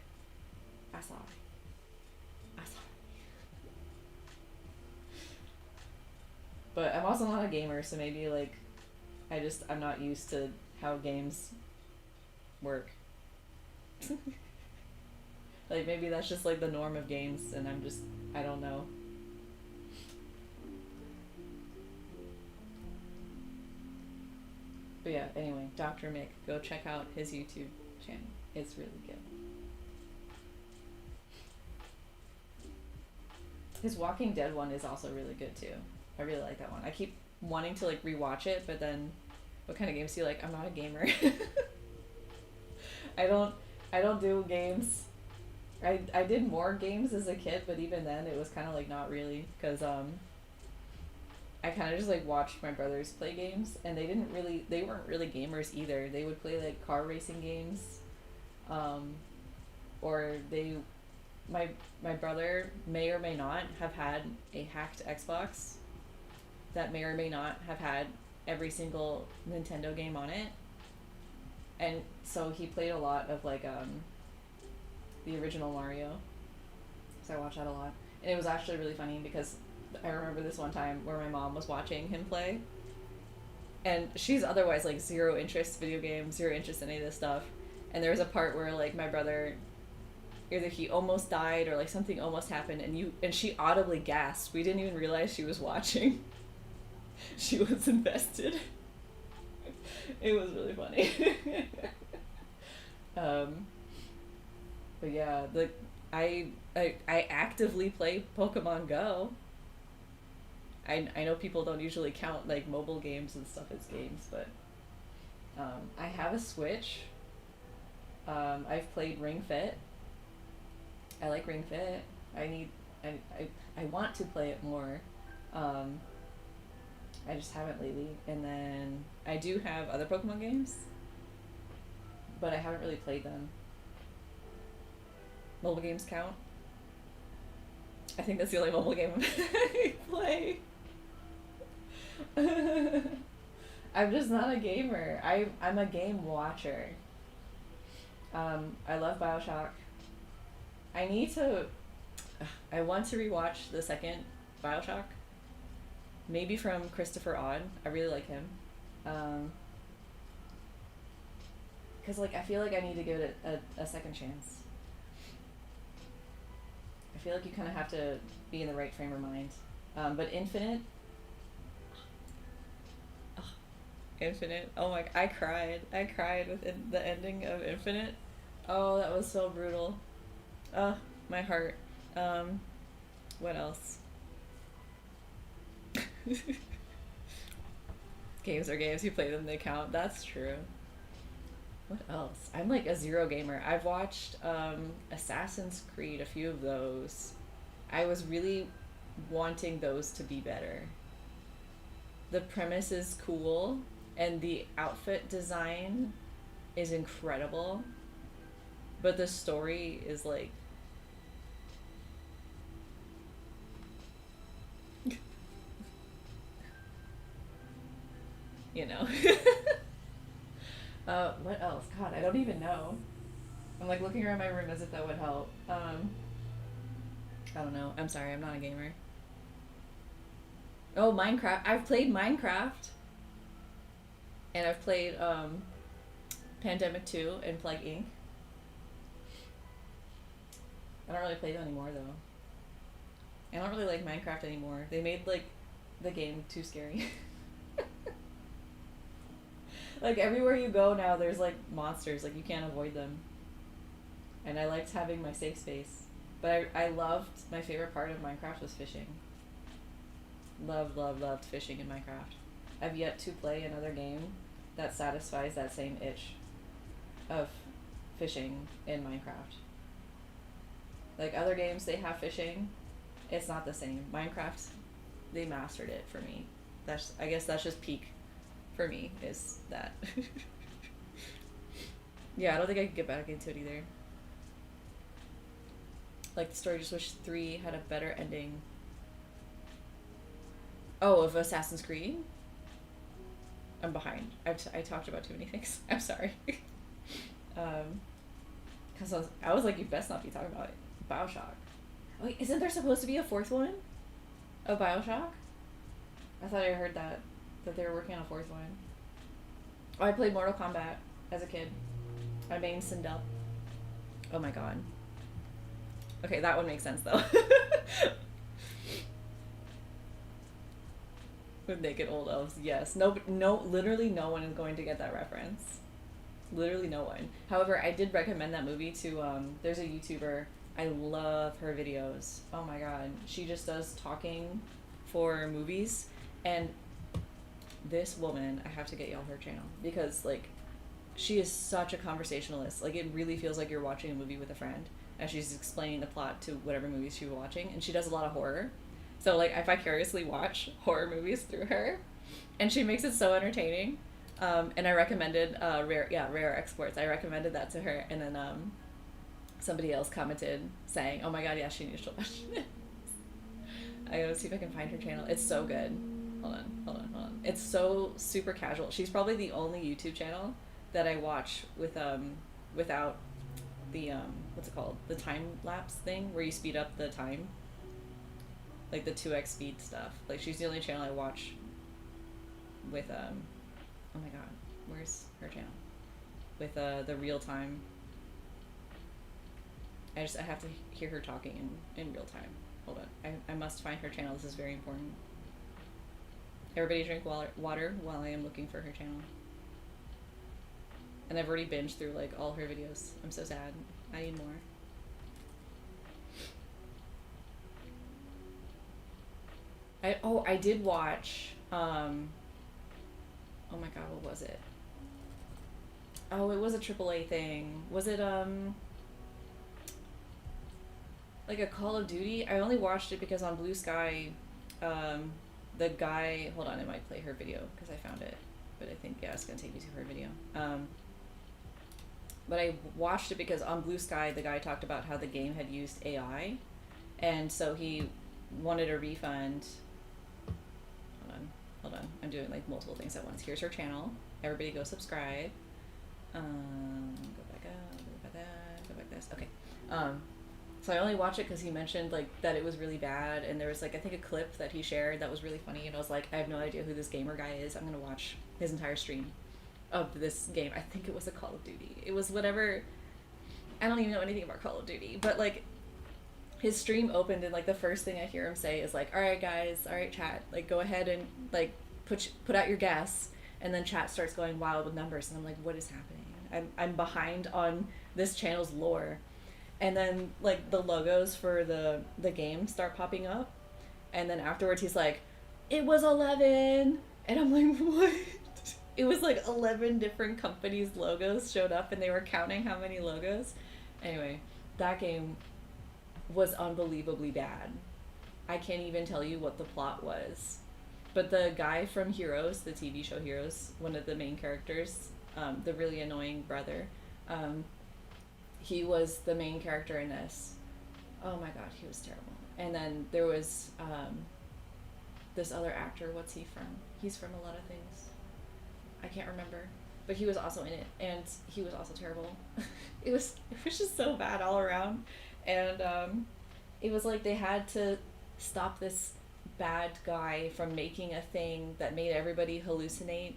Speaker 1: I'm sorry. But I'm also not a gamer, so maybe like I'm not used to how games work. Like maybe that's just like the norm of games, and I don't know. But yeah, anyway, Dr. Mick, go check out his YouTube channel. It's really good. His Walking Dead one is also really good too. I really like that one. I keep wanting to like rewatch it, but then what kind of games do you like? I'm not a gamer. I don't do games. I did more games as a kid, but even then it was kind of like not really, because I kind of just like watched my brothers play games, and they weren't really gamers either. They would play like car racing games, or my brother may or may not have had a hacked Xbox that may or may not have had every single Nintendo game on it, and so he played a lot of like the original Mario, so I watched that a lot. And it was actually really funny because I remember this one time where my mom was watching him play, and she's otherwise like zero interest in video games, zero interest in any of this stuff, and there was a part where like my brother, either he almost died or like something almost happened, and she audibly gasped. We didn't even realize she was watching. She was invested. It was really funny. um, but yeah, I actively play Pokemon Go. I know people don't usually count like mobile games and stuff as games, but I have a Switch. I've played Ring Fit. I like Ring Fit. I need I I, I want to play it more. Um, I just haven't lately. And then I do have other Pokemon games, but I haven't really played them. Mobile games count. I think that's the only mobile game I play. I'm just not a gamer. I'm a game watcher. I love Bioshock. I need to. I want to rewatch the second Bioshock. Maybe from Christopher Odd. I really like him. Because like I feel like I need to give it a second chance. I feel like you kind of have to be in the right frame of mind. But Infinite. Ugh, Infinite. Oh my! I cried. I cried with the ending of Infinite. Oh, that was so brutal. My heart. What else? Games are games. You play them, they count. That's true. What else? I'm like a zero gamer. I've watched Assassin's Creed, a few of those. I was really wanting those to be better. The premise is cool, and the outfit design is incredible, but the story is like you know. What else? God, I don't even know. I'm like looking around my room as if that would help. I don't know. I'm sorry, I'm not a gamer. Oh, Minecraft. I've played Minecraft, and I've played Pandemic 2 and Plague Inc. I don't really play them anymore though. I don't really like Minecraft anymore. They made like the game too scary. Like everywhere you go now, there's like monsters. Like you can't avoid them. And I liked having my safe space. But I loved, my favorite part of Minecraft was fishing. Loved fishing in Minecraft. I've yet to play another game that satisfies that same itch of fishing in Minecraft. Like other games, they have fishing. It's not the same. Minecraft, they mastered it for me. I guess that's just peak for me, is that. Yeah, I don't think I could get back into it either. Like the story, just wish 3 had a better ending. Oh, of Assassin's Creed? I'm behind. I talked about too many things. I'm sorry. Because I was like, you best not be talking about it. Bioshock. Wait, isn't there supposed to be a 4th one of Bioshock? I thought I heard that they were working on a 4th one. Oh, I played Mortal Kombat as a kid. I mained Sindel. Oh my god. Okay, that one makes sense though. With naked old elves, yes. No, literally no one is going to get that reference. Literally no one. However, I did recommend that movie to, there's a YouTuber, I love her videos. Oh my god. She just does talking for movies, and this woman, I have to get y'all her channel, because, like, she is such a conversationalist. Like, it really feels like you're watching a movie with a friend, as she's explaining the plot to whatever movies she's watching, and she does a lot of horror. So, like, I vicariously watch horror movies through her, and she makes it so entertaining. And I recommended Rare Exports. I recommended that to her, and then somebody else commented saying, "Oh my god, yeah, she needs to watch it." I gotta see if I can find her channel. It's so good. Hold on. It's so super casual. She's probably the only YouTube channel that I watch with without the what's it called? The time lapse thing where you speed up the time. Like the 2x speed stuff. Like she's the only channel I watch with oh my god, where's her channel? With the real time. I have to hear her talking in real time. Hold on. I must find her channel. This is very important. Everybody drink water while I am looking for her channel. and I've already binged through like all her videos. I'm so sad. I need more. I did watch oh my god, what was it? Oh, it was a AAA thing. Was it like a Call of Duty? I only watched it because on Blue Sky, the guy, hold on, I might play her video because I found it, but I think yeah, it's gonna take you to her video. But I watched it because on Blue Sky, the guy talked about how the game had used AI, and so he wanted a refund. Hold on, I'm doing like multiple things at once. Here's her channel. Everybody go subscribe. Go back up, go back that, go back this. Okay. So I only watched it because he mentioned like that it was really bad, and there was like I think a clip that he shared that was really funny, and I was like, I have no idea who this gamer guy is. I'm gonna watch his entire stream of this game. I think it was a Call of Duty. It was whatever. I don't even know anything about Call of Duty, but like his stream opened and like the first thing I hear him say is like, all right guys, all right chat, like go ahead and like put out your guess, and then chat starts going wild with numbers, and I'm like, what is happening? I'm behind on this channel's lore. And then like the logos for the game start popping up, and then afterwards he's like, it was 11, and I'm like, what? It was like 11 different companies' logos showed up, and they were counting how many logos. Anyway, that game was unbelievably bad. I can't even tell you what the plot was. But the guy from Heroes, the TV show Heroes, one of the main characters, the really annoying brother, he was the main character in this. Oh my god, he was terrible. And then there was this other actor, what's he from? He's from a lot of things. I can't remember. But he was also in it, and he was also terrible. it was just so bad all around. And it was like they had to stop this bad guy from making a thing that made everybody hallucinate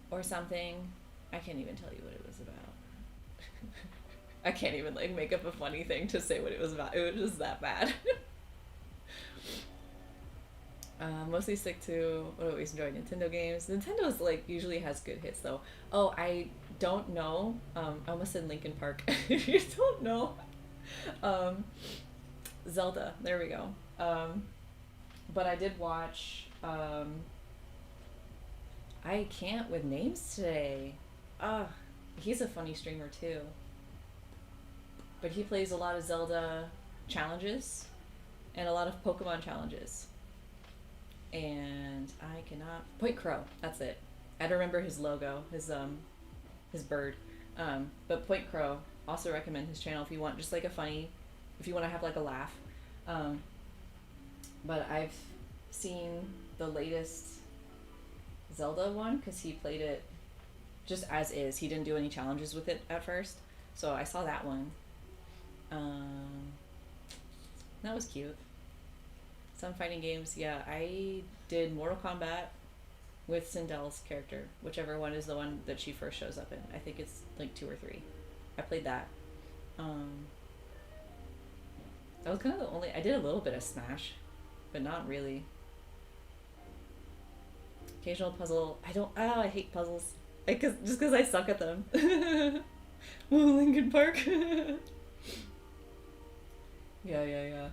Speaker 1: or something. I can't even tell you what it was about. I can't even like make up a funny thing to say what it was about. It was just that bad. Mostly stick to what I always enjoy, Nintendo games. Nintendo's like usually has good hits though. Oh, I don't know. I almost said Linkin Park. If you don't know, Zelda. There we go. But I did watch. I can't with names today. He's a funny streamer too. But he plays a lot of Zelda challenges and a lot of Pokemon challenges. And I cannot Point Crow. That's it. I don't remember his logo, his bird. But Point Crow. Also recommend his channel if you want just like a funny, if you want to have like a laugh. But I've seen the latest Zelda one because he played it just as is. He didn't do any challenges with it at first, so I saw that one. That was cute. Some fighting games, yeah. I did Mortal Kombat with Sindel's character, whichever one is the one that she first shows up in. I think it's like 2 or 3. I played that. That was kind of the only. I did a little bit of Smash, but not really. Occasional puzzle. I don't. Oh, I hate puzzles. Just because I suck at them. Ooh, Linkin Park. Yeah.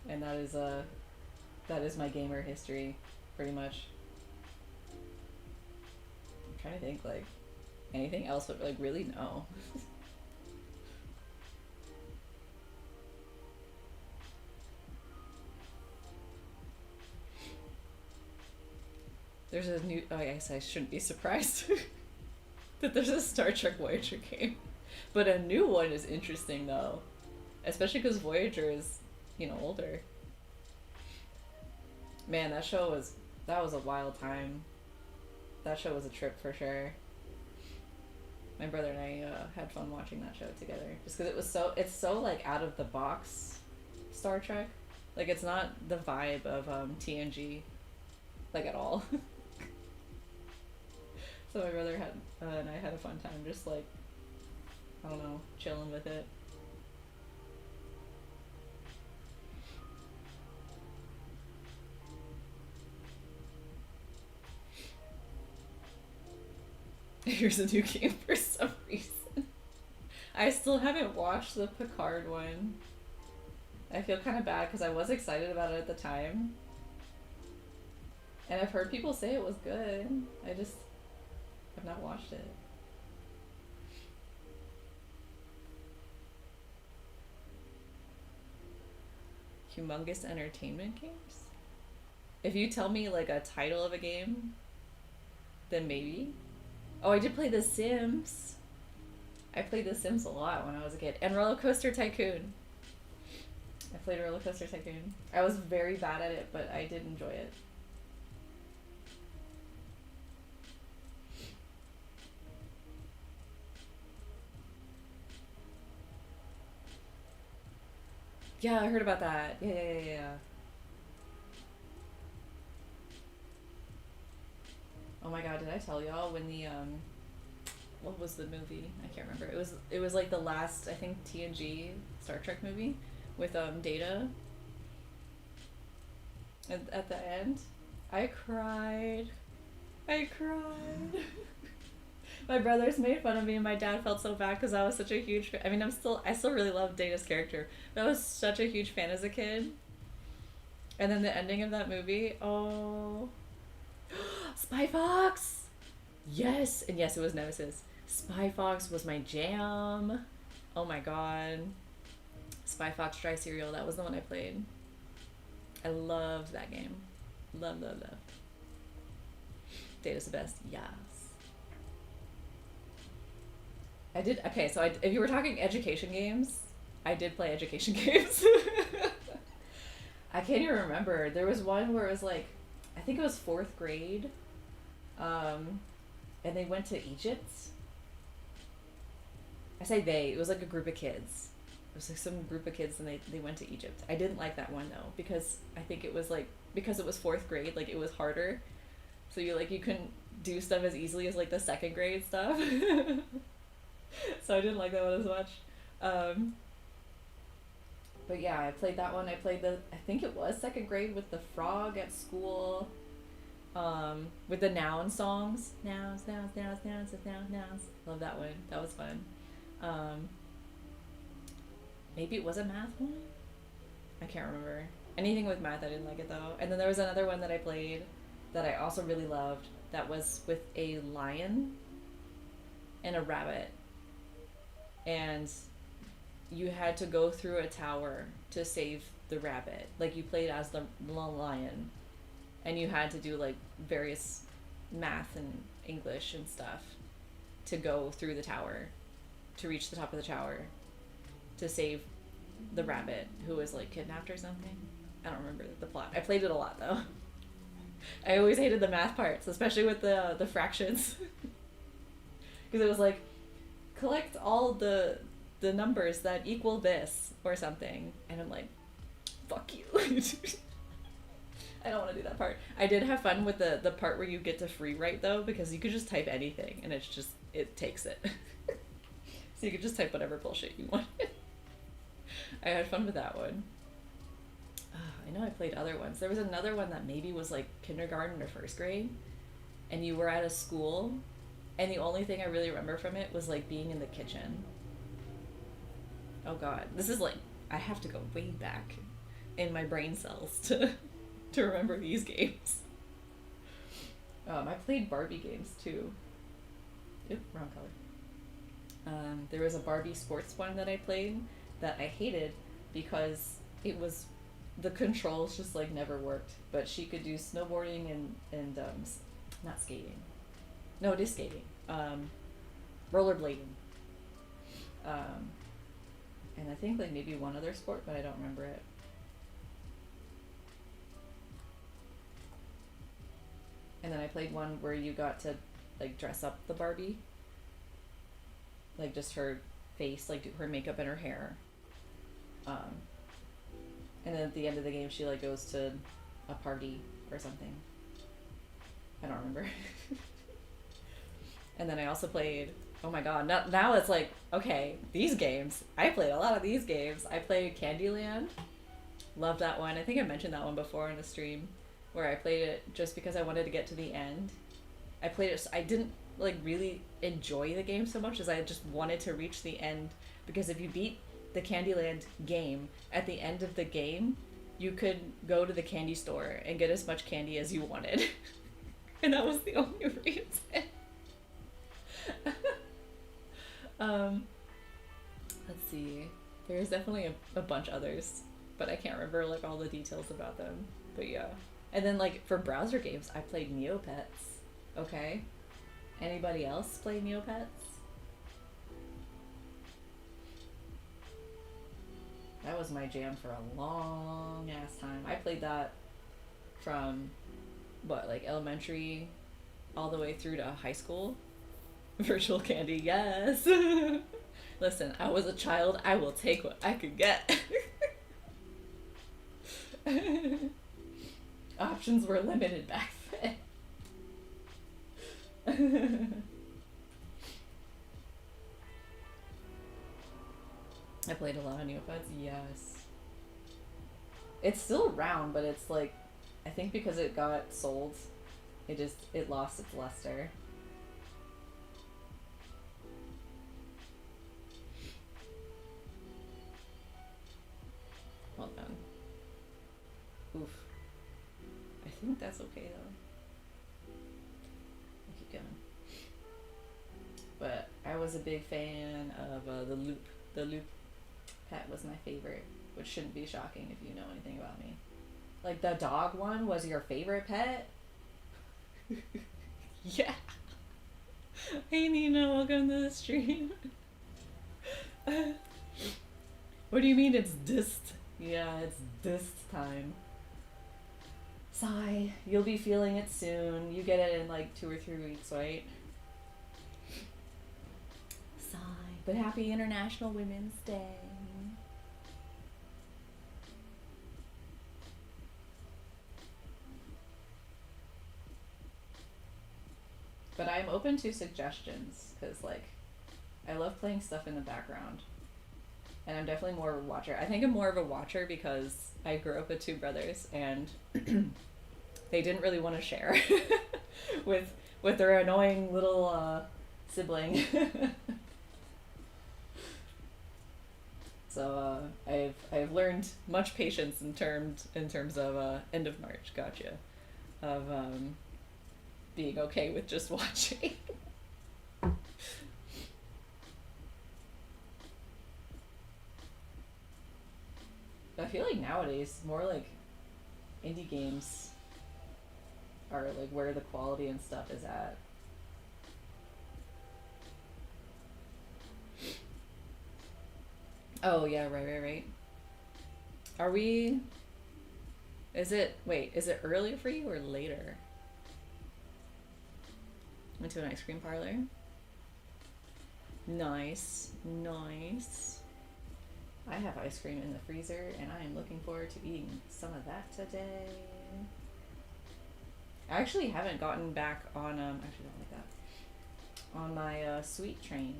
Speaker 1: And that is my gamer history, pretty much. I'm trying to think like anything else, but like really no. There's a new. Oh, I guess I shouldn't be surprised that there's a Star Trek Voyager game, but a new one is interesting though, especially because Voyager is, older. Man, that was a wild time. That show was a trip for sure. My brother and I had fun watching that show together, just because it's so like out of the box Star Trek. Like it's not the vibe of TNG, like at all. So my brother and I had a fun time, just like, I don't know, chilling with it. Here's a new game for some reason. I still haven't watched the Picard one. I feel kind of bad because I was excited about it at the time. And I've heard people say it was good. I just have not watched it. Humongous entertainment games? If you tell me like a title of a game, then maybe. Oh, I did play The Sims. I played The Sims a lot when I was a kid. And Roller Coaster Tycoon. I played Roller Coaster Tycoon. I was very bad at it, but I did enjoy it. Yeah, I heard about that. Yeah. Oh my god, did I tell y'all when the what was the movie? I can't remember. It was like the last, I think, TNG Star Trek movie with Data at the end. I cried. I cried. My brothers made fun of me and my dad felt so bad because I was such a huge I mean, I still really love Data's character, but I was such a huge fan as a kid. And then the ending of that movie, oh, Spy Fox! Yes, and yes, it was Nemesis. Spy Fox was my jam. Oh my god. Spy Fox Dry Cereal, that was the one I played. I loved that game. Love. Data's the best, yes. I did, okay, so if you were talking education games, I did play education games. I can't even remember. There was one where it was like, I think it was 4th grade, and they went to Egypt. I say they, it was like a group of kids. It was like some group of kids and they went to Egypt. I didn't like that one though, because I think it was like, because it was 4th grade, like it was harder. So you couldn't do stuff as easily as like the 2nd grade stuff. So I didn't like that one as much. But yeah, I played that one. I played I think it was 2nd grade with the frog at school. With the noun songs. Nouns. Love that one. That was fun. Maybe it was a math one? I can't remember. Anything with math, I didn't like it though. And then there was another one that I played that I also really loved that was with a lion and a rabbit. And you had to go through a tower to save the rabbit. Like you played as the lion and you had to do like various math and English and stuff to go through the tower, to reach the top of the tower, to save the rabbit who was like kidnapped or something. I don't remember the plot. I played it a lot though. I always hated the math parts, especially with the fractions. Because it was like, collect all the numbers that equal this or something. And I'm like, fuck you. I don't want to do that part. I did have fun with the part where you get to free write though, because you could just type anything and it takes it. So you could just type whatever bullshit you wanted. I had fun with that one. I know I played other ones. There was another one that maybe was like kindergarten or 1st grade, and you were at a school, and the only thing I really remember from it was like being in the kitchen. Oh god, this is like, I have to go way back in my brain cells to remember these games. I played Barbie games too. Oop, wrong color. There was a Barbie sports one that I played that I hated because it was, the controls just like never worked, but she could do snowboarding and not skating. No, it is skating. Rollerblading. And I think like maybe one other sport, but I don't remember it. And then I played one where you got to like dress up the Barbie. Like just her face, like do her makeup and her hair. And then at the end of the game she like goes to a party or something. I don't remember. And then I also played, oh my god, now it's like, okay, these games. I played a lot of these games. I played Candyland. Loved that one. I think I mentioned that one before in the stream, where I played it just because I wanted to get to the end. I played it, I didn't like really enjoy the game so much as I just wanted to reach the end, because if you beat the Candyland game, at the end of the game, you could go to the candy store and get as much candy as you wanted. And that was the only reason. um, let's see. There's definitely a bunch others, but I can't remember like all the details about them. But yeah. And then like for browser games, I played Neopets. Okay. Anybody else play Neopets? That was my jam for a long ass time. I played that from what, like elementary all the way through to high school. Virtual Candy, yes. Listen, I was a child. I will take what I could get. Options were limited back then. I played a lot of Neopets, yes. It's still around, but it's like, I think because it got sold, it lost its luster. Well done. Oof. I think that's okay though. I'll keep going. But I was a big fan of the Loop. The Loop pet was my favorite, which shouldn't be shocking if you know anything about me. Like the dog one was your favorite pet? Yeah. Hey Nina, welcome to the stream. What do you mean it's dist? Yeah, it's dist time. Sigh, you'll be feeling it soon. You get it in like 2 or 3 weeks, right? Sigh. But happy International Women's Day. But I'm open to suggestions, because like I love playing stuff in the background. And I'm definitely more of a watcher. I think I'm more of a watcher because I grew up with 2 brothers and they didn't really want to share with their annoying little sibling. So I've learned much patience in terms of end of March, gotcha, of being okay with just watching. I feel like nowadays more like indie games are like where the quality and stuff is at. Oh yeah, right. Are we? Is it? Wait, is it earlier for you or later? Went to an ice cream parlor. Nice. I have ice cream in the freezer, and I am looking forward to eating some of that today. I actually haven't gotten back on actually don't like that, on my sweet train,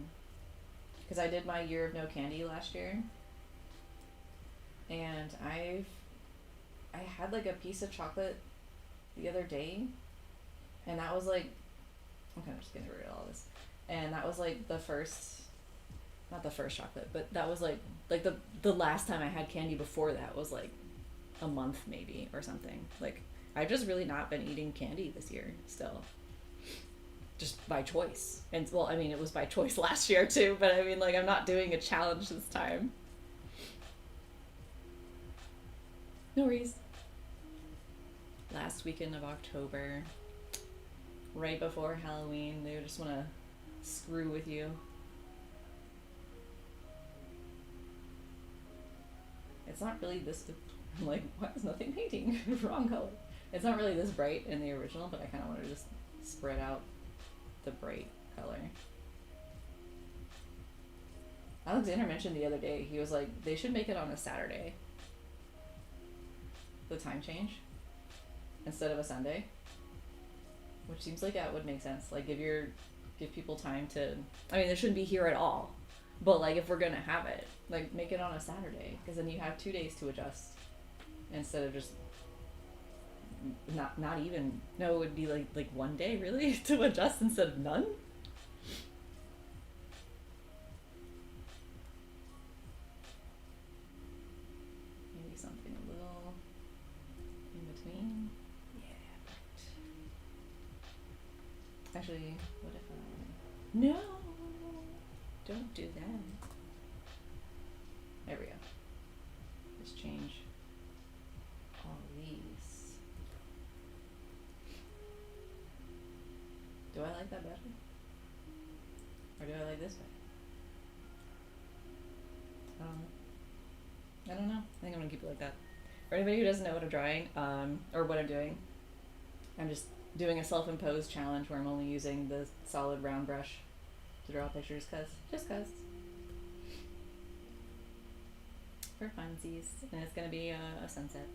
Speaker 1: because I did my year of no candy last year, and I had like a piece of chocolate the other day, and that was like, okay, I'm just getting rid of all this, and that was like the first, not the first chocolate, but that was like the last time I had candy before that was like a month maybe or something. Like I've just really not been eating candy this year still. Just by choice. And well, I mean it was by choice last year too, but I mean like I'm not doing a challenge this time. No worries. Last weekend of October, right before Halloween, they just want to screw with you. It's not really this, I'm like, why is nothing painting? Wrong color. It's not really this bright in the original, but I kind of want to just spread out the bright color. Alexander mentioned the other day, he was like, they should make it on a Saturday. The time change. Instead of a Sunday. Which seems like that would make sense. Like give people time to, I mean, they shouldn't be here at all. But like if we're gonna have it, like make it on a Saturday, because then you have 2 days to adjust instead of just not even, no, it would be like 1 day really to adjust instead of none. No! Don't do that. There we go. Just change all these. Do I like that better? Or do I like this better? I don't know. I think I'm gonna keep it like that. For anybody who doesn't know what I'm drawing, or what I'm doing, I'm just doing a self-imposed challenge where I'm only using the solid round brush to draw pictures, just cause. For funsies. And it's gonna be a sunset.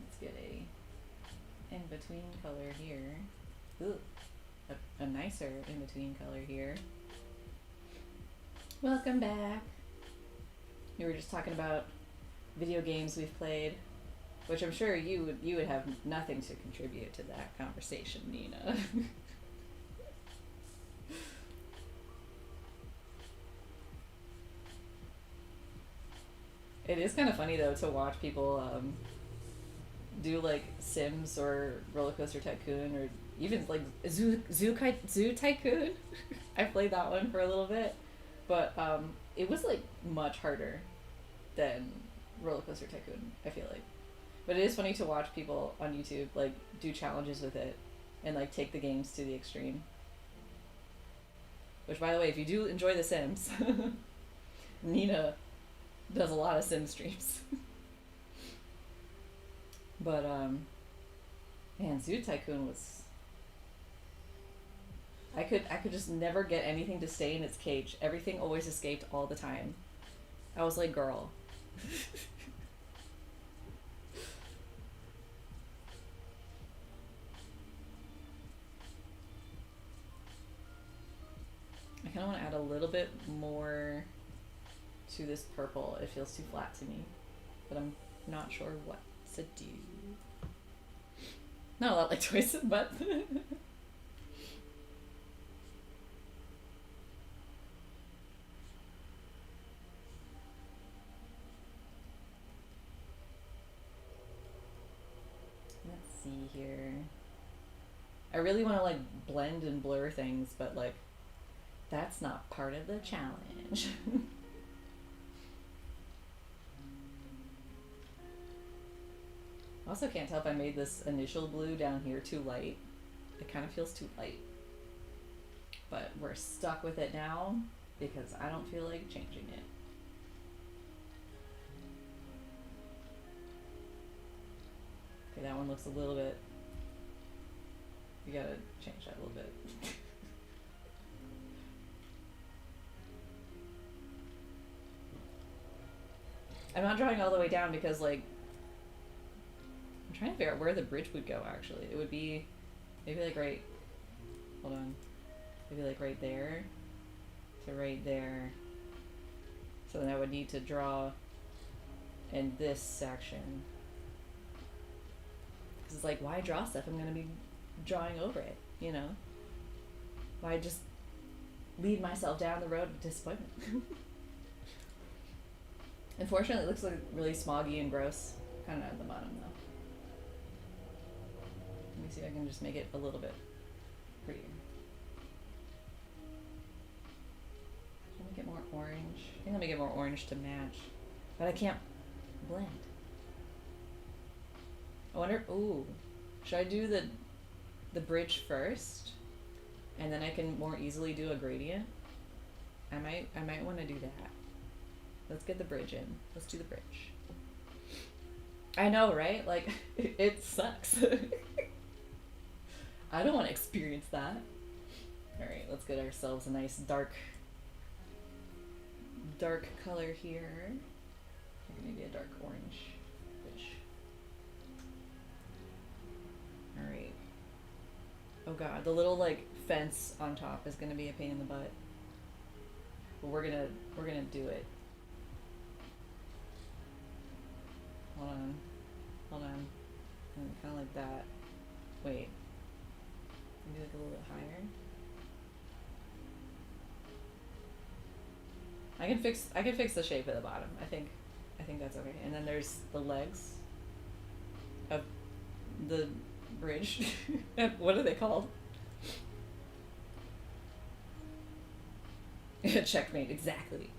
Speaker 1: Let's get a in-between color here. Ooh, a nicer in-between color here. Welcome back. We were just talking about video games we've played, which I'm sure you would have nothing to contribute to that conversation, Nina. It is kind of funny though to watch people do like Sims or Roller Coaster Tycoon or even like Zoo Tycoon. I played that one for a little bit, but it was like much harder than Roller Coaster Tycoon, I feel like. But it is funny to watch people on YouTube like do challenges with it and like take the games to the extreme. Which, by the way, if you do enjoy The Sims, Nina does a lot of Sim streams. But man, Zoo Tycoon was. I could just never get anything to stay in its cage. Everything always escaped all the time. I was like, girl. I kind of want to add a little bit more to this purple. It feels too flat to me, but I'm not sure what to do. Not a lot like choice, but let's see here. I really want to like blend and blur things, but like that's not part of the challenge. Also can't tell if I made this initial blue down here too light. It kind of feels too light. But we're stuck with it now because I don't feel like changing it. Okay, that one looks a little bit... You gotta change that a little bit. I'm not drawing all the way down because like I'm trying to figure out where the bridge would go actually. It would be maybe like right, hold on, maybe like right there to right there. So then I would need to draw in this section. Because it's like, why draw stuff I'm going to be drawing over it, you know? Why just lead myself down the road of disappointment? Unfortunately, it looks like really smoggy and gross. Kind of at the bottom though. Let me see if I can just make it a little bit prettier. Let me get more orange. I think let me get more orange to match. But I can't blend. I wonder, ooh, should I do the bridge first? And then I can more easily do a gradient? I might want to do that. Let's get the bridge in. Let's do the bridge. I know, right? Like, it sucks. I don't want to experience that. Alright, let's get ourselves a nice dark color here. Maybe a dark orange-ish. Alright. Oh god, the little, like, fence on top is gonna be a pain in the butt. But we're gonna do it. Hold on. Kind of like that. Wait. Maybe like a little bit higher. I can fix the shape at the bottom. I think I think that's okay. And then there's the legs of the bridge. What are they called? Checkmate, exactly.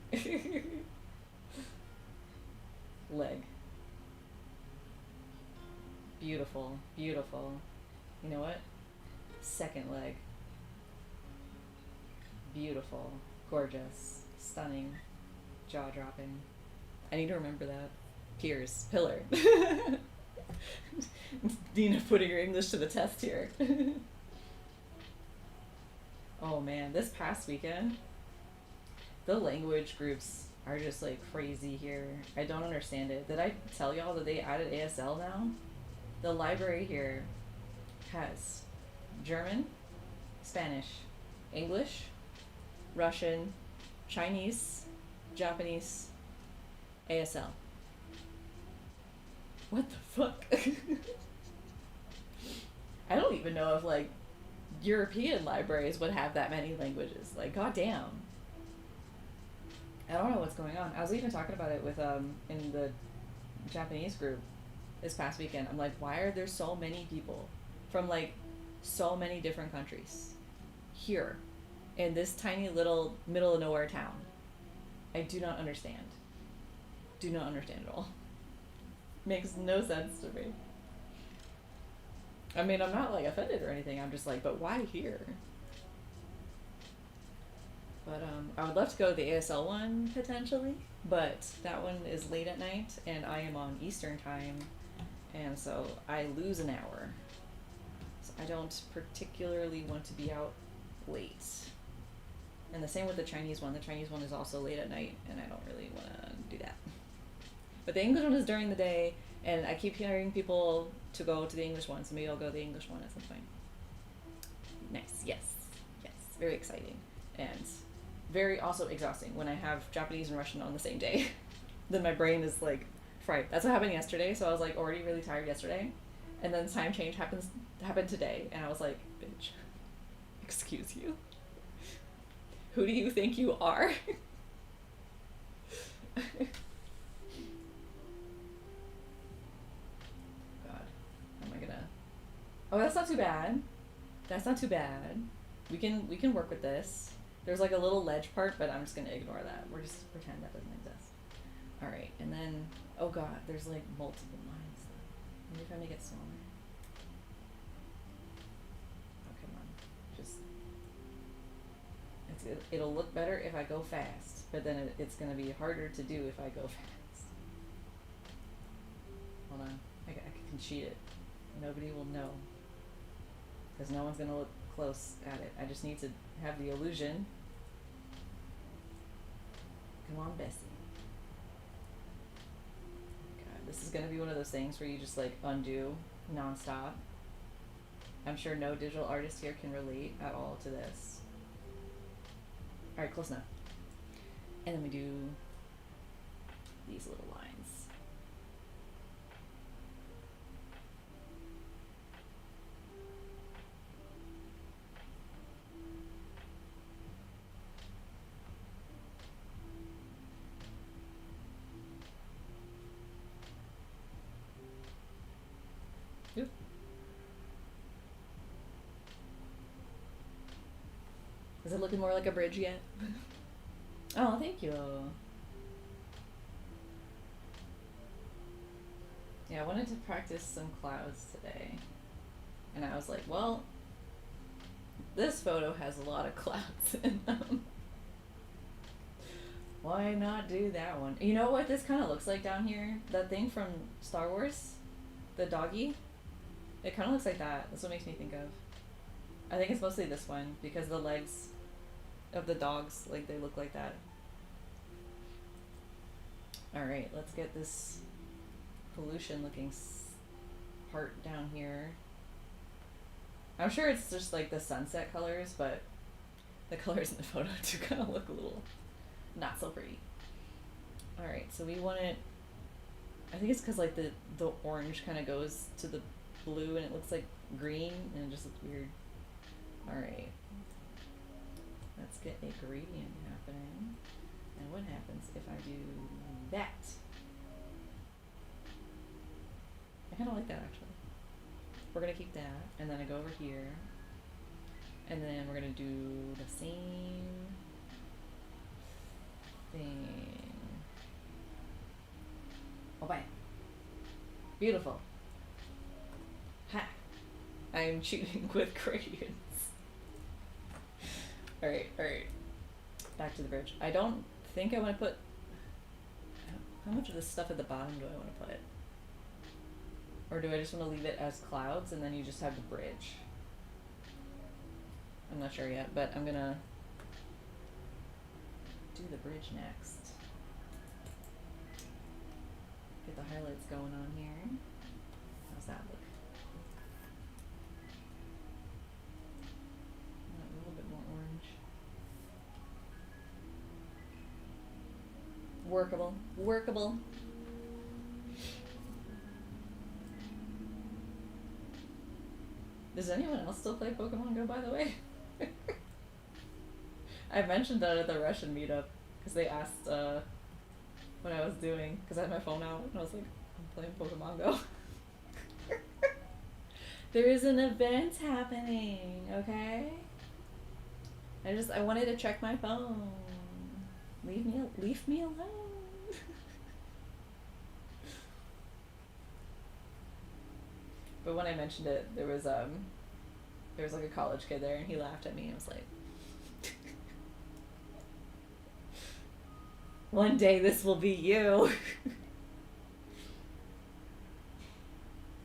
Speaker 1: Leg. Beautiful, beautiful. You know what? Second leg. Beautiful, gorgeous, stunning, jaw dropping. I need to remember that. Piers, pillar. Dina putting her English to the test here. Oh man, this past weekend, the language groups are just like crazy here. I don't understand it. Did I tell y'all that they added ASL now? The library here has German, Spanish, English, Russian, Chinese, Japanese, ASL. What the fuck? I don't even know if like European libraries would have that many languages. Like, goddamn. I don't know what's going on. I was even talking about it with in the Japanese group this past weekend. I'm like, why are there so many people from like so many different countries here in this tiny little middle of nowhere town? I do not understand. Do not understand at all. Makes no sense to me. I mean, I'm not like offended or anything. I'm just like, but why here? But I would love to go to the ASL one potentially, but that one is late at night and I am on Eastern time, and so I lose an hour. So I don't particularly want to be out late. And the same with the Chinese one. The Chinese one is also late at night, and I don't really want to do that. But the English one is during the day, and I keep hearing people to go to the English one, so maybe I'll go to the English one at some point. Nice, yes, yes, very exciting. And very also exhausting when I have Japanese and Russian on the same day. Then my brain is like fried. That's what happened yesterday, so I was like already really tired yesterday. And then time change happened today, and I was like, bitch, excuse you? Who do you think you are? God. How am I gonna... Oh, that's not too bad. That's not too bad. We can work with this. There's like a little ledge part, but I'm just gonna ignore that. We're just pretend that doesn't exist. Alright, and then, oh god, there's like multiple lines. Maybe if I make it smaller. Oh, come on. Just... It'll look better if I go fast, but then it's gonna be harder to do if I go fast. Hold on, I can cheat it. Nobody will know, because no one's gonna look close at it. I just need to have the illusion. Come on, Bessie. God, this is gonna be one of those things where you just like undo nonstop. I'm sure no digital artist here can relate at all to this. Alright, close enough. And then we do these little lines. Oop. Is it looking more like a bridge yet? Oh, thank you. Yeah, I wanted to practice some clouds today. And I was like, well, this photo has a lot of clouds in them. Why not do that one? You know what this kind of looks like down here? That thing from Star Wars? The doggy? It kind of looks like that. That's what makes me think of. I think it's mostly this one because the legs of the dogs, like they look like that. Alright, let's get this pollution looking part down here. I'm sure it's just like the sunset colors, but the colors in the photo do kind of look a little not so pretty. Alright, so we want it, I think it's because like the orange kind of goes to the blue and it looks like green and it just looks weird. Alright, let's get a gradient happening. And what happens if I do that? kind of like that actually. We're gonna keep that, and then I go over here, and then we're gonna do the same thing. Oh, bye. Beautiful. Ha! I'm cheating with gradients. Alright, alright. Back to the bridge. I don't think I want to put... How much of this stuff at the bottom do I want to put? Or do I just want to leave it as clouds and then you just have the bridge? I'm not sure yet, but I'm gonna do the bridge next. Get the highlights going on here. How's that look? A little bit more orange. Workable. Workable. Does anyone else still play Pokemon Go, by the way? I mentioned that at the Russian meetup because they asked what I was doing because I had my phone out and I was like, I'm playing Pokemon Go. There is an event happening, okay? I wanted to check my phone. Leave me alone. But when I mentioned it, there was like a college kid there and he laughed at me and was like, one day this will be you.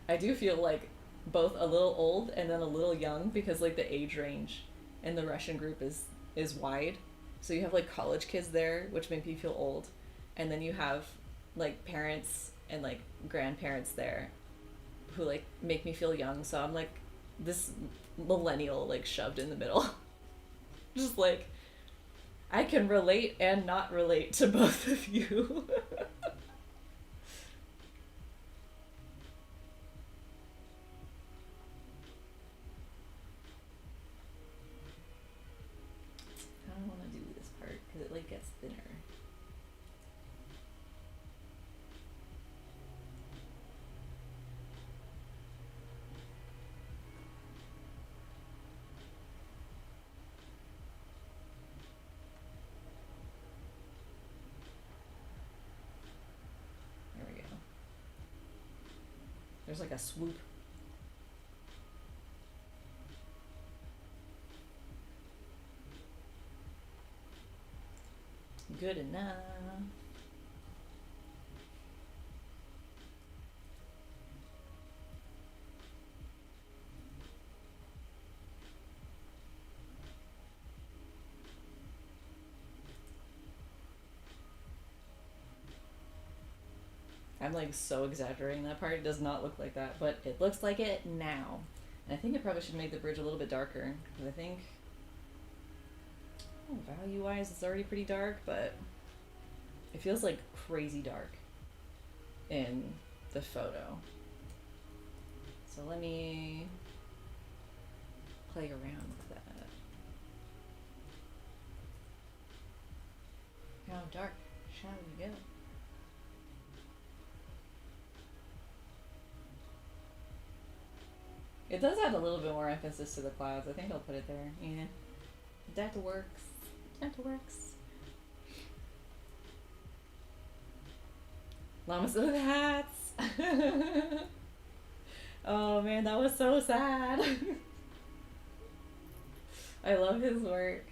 Speaker 1: I do feel like both a little old and then a little young because like the age range in the Russian group is wide. So you have like college kids there, which make me feel old. And then you have like parents and like grandparents there who like make me feel young. So I'm like this millennial like shoved in the middle. Just like I can relate and not relate to both of you. I don't want to do this part because it like gets thinner. There we go. There's like a swoop. Good enough. I'm like so exaggerating that part. It does not look like that, but it looks like it now. And I think I probably should make the bridge a little bit darker because I think value-wise it's already pretty dark, but it feels like crazy dark in the photo. So let me play around with that. How dark shall we go? It does add a little bit more emphasis to the clouds. I think I'll put it there. Yeah. That works. That works. Llamas with hats. Oh man, that was so sad. I love his work.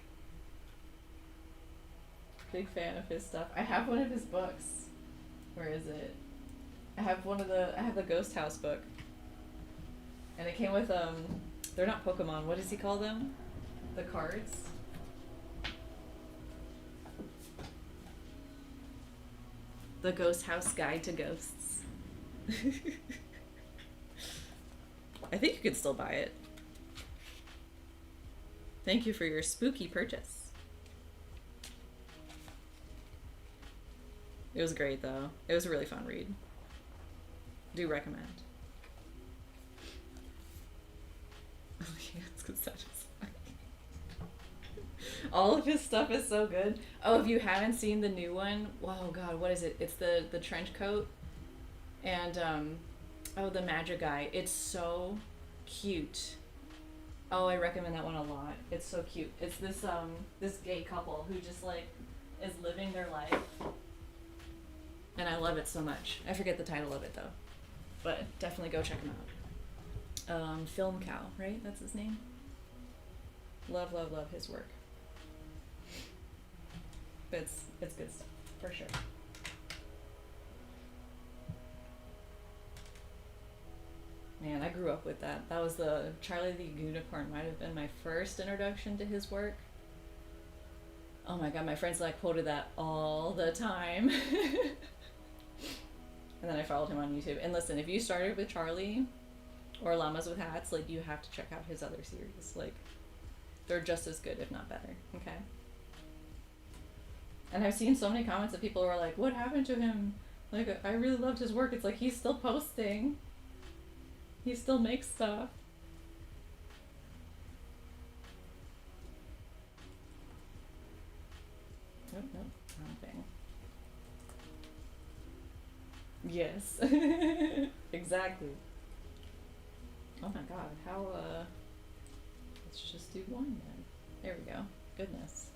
Speaker 1: Big fan of his stuff. I have one of his books. Where is it? I have the Ghost House book. And it came with they're not Pokemon. What does he call them? The cards? The Ghost House Guide to Ghosts. I think you can still buy it. Thank you for your spooky purchase. It was great though. It was a really fun read. Do recommend. Yeah, it's good stuff. All of his stuff is so good. Oh, if you haven't seen the new one, oh god, what is it? It's the trench coat, and Oh, the Magic Guy. It's so cute. Oh, I recommend that one a lot. It's so cute. It's this gay couple who just like is living their life, and I love it so much. I forget the title of it though, but definitely go check him out. Film Cow, right? That's his name. Love, love, love his work. But it's good stuff for sure. Man, I grew up with that. That was the Charlie the Unicorn might have been my first introduction to his work. Oh my god, my friends like quoted that all the time. And then I followed him on YouTube. And listen, if you started with Charlie or Llamas with Hats, like you have to check out his other series. Like they're just as good, if not better. Okay. And I've seen so many comments of people who are like, "What happened to him? Like I really loved his work." It's like he's still posting. He still makes stuff. Nope, nope, wrong thing. Yes. Exactly. Oh my god, how let's just do one then. There we go. Goodness.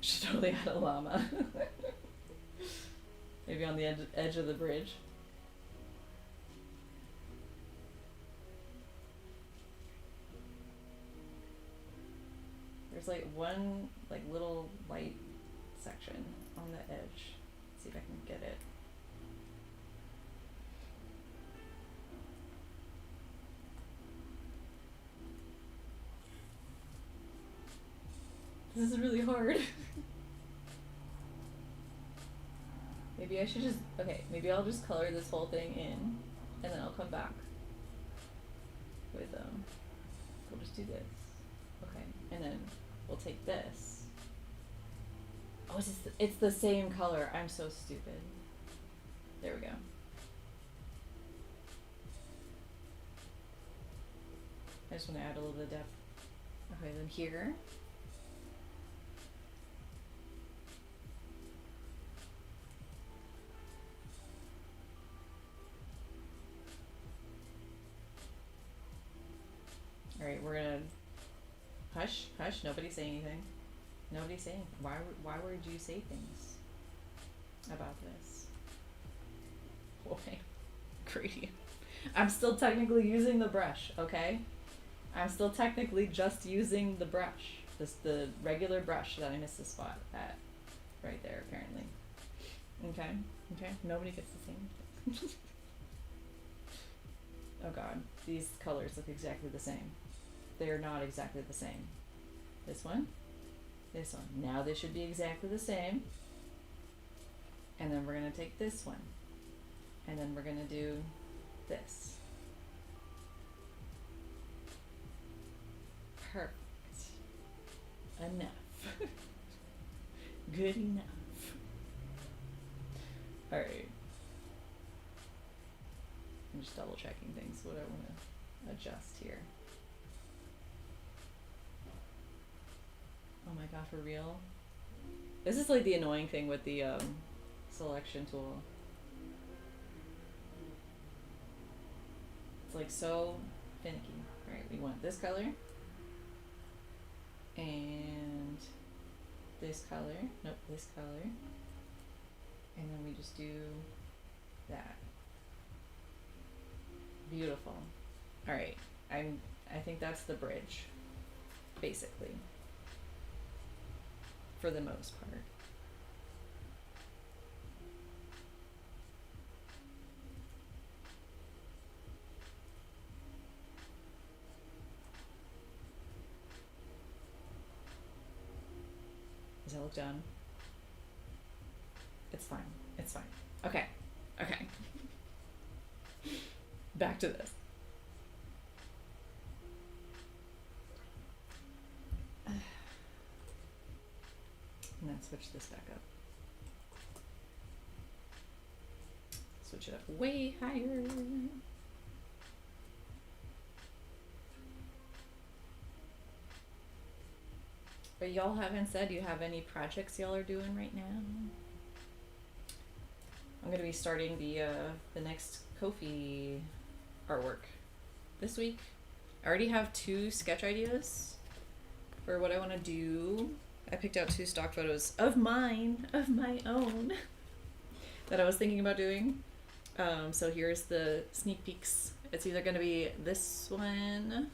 Speaker 1: Should totally add a llama. Maybe on the edge of the bridge. There's like one like little light section on the edge. Let's see if I can get it. This is really hard. Maybe I should just, okay, maybe I'll just color this whole thing in and then I'll come back with we'll just do this. Okay, and then we'll take this. Oh, it's the same color. I'm so stupid. There we go. I just want to add a little bit of depth. Okay, then here. Alright, we're gonna hush, hush, nobody say anything. Nobody say anything. Why would you say things about this? Boy, gradient. I'm still technically using the brush, okay? I'm still technically just using the brush. The regular brush that I missed the spot at. Right there, apparently. Okay, okay, nobody gets the same. Oh god, these colors look exactly the same. They're not exactly the same. This one, this one. Now they should be exactly the same. And then we're gonna take this one. And then we're gonna do this. Perfect. Enough. Good enough. Alright. I'm just double checking things, what I want to adjust here. Oh my god, for real? This is like the annoying thing with the selection tool. It's like so finicky. Alright, we want this color. And this color. Nope, this color. And then we just do that. Beautiful. Alright, I think that's the bridge, basically. For the most part. Does that look done? It's fine. It's fine. Okay. Okay. Back to this. And then switch this back up. Switch it up way higher. But y'all haven't said you have any projects y'all are doing right now. I'm gonna be starting the next Ko-fi artwork this week. I already have 2 sketch ideas for what I want to do. I picked out 2 stock photos of my own, that I was thinking about doing. So here's the sneak peeks. It's either going to be this one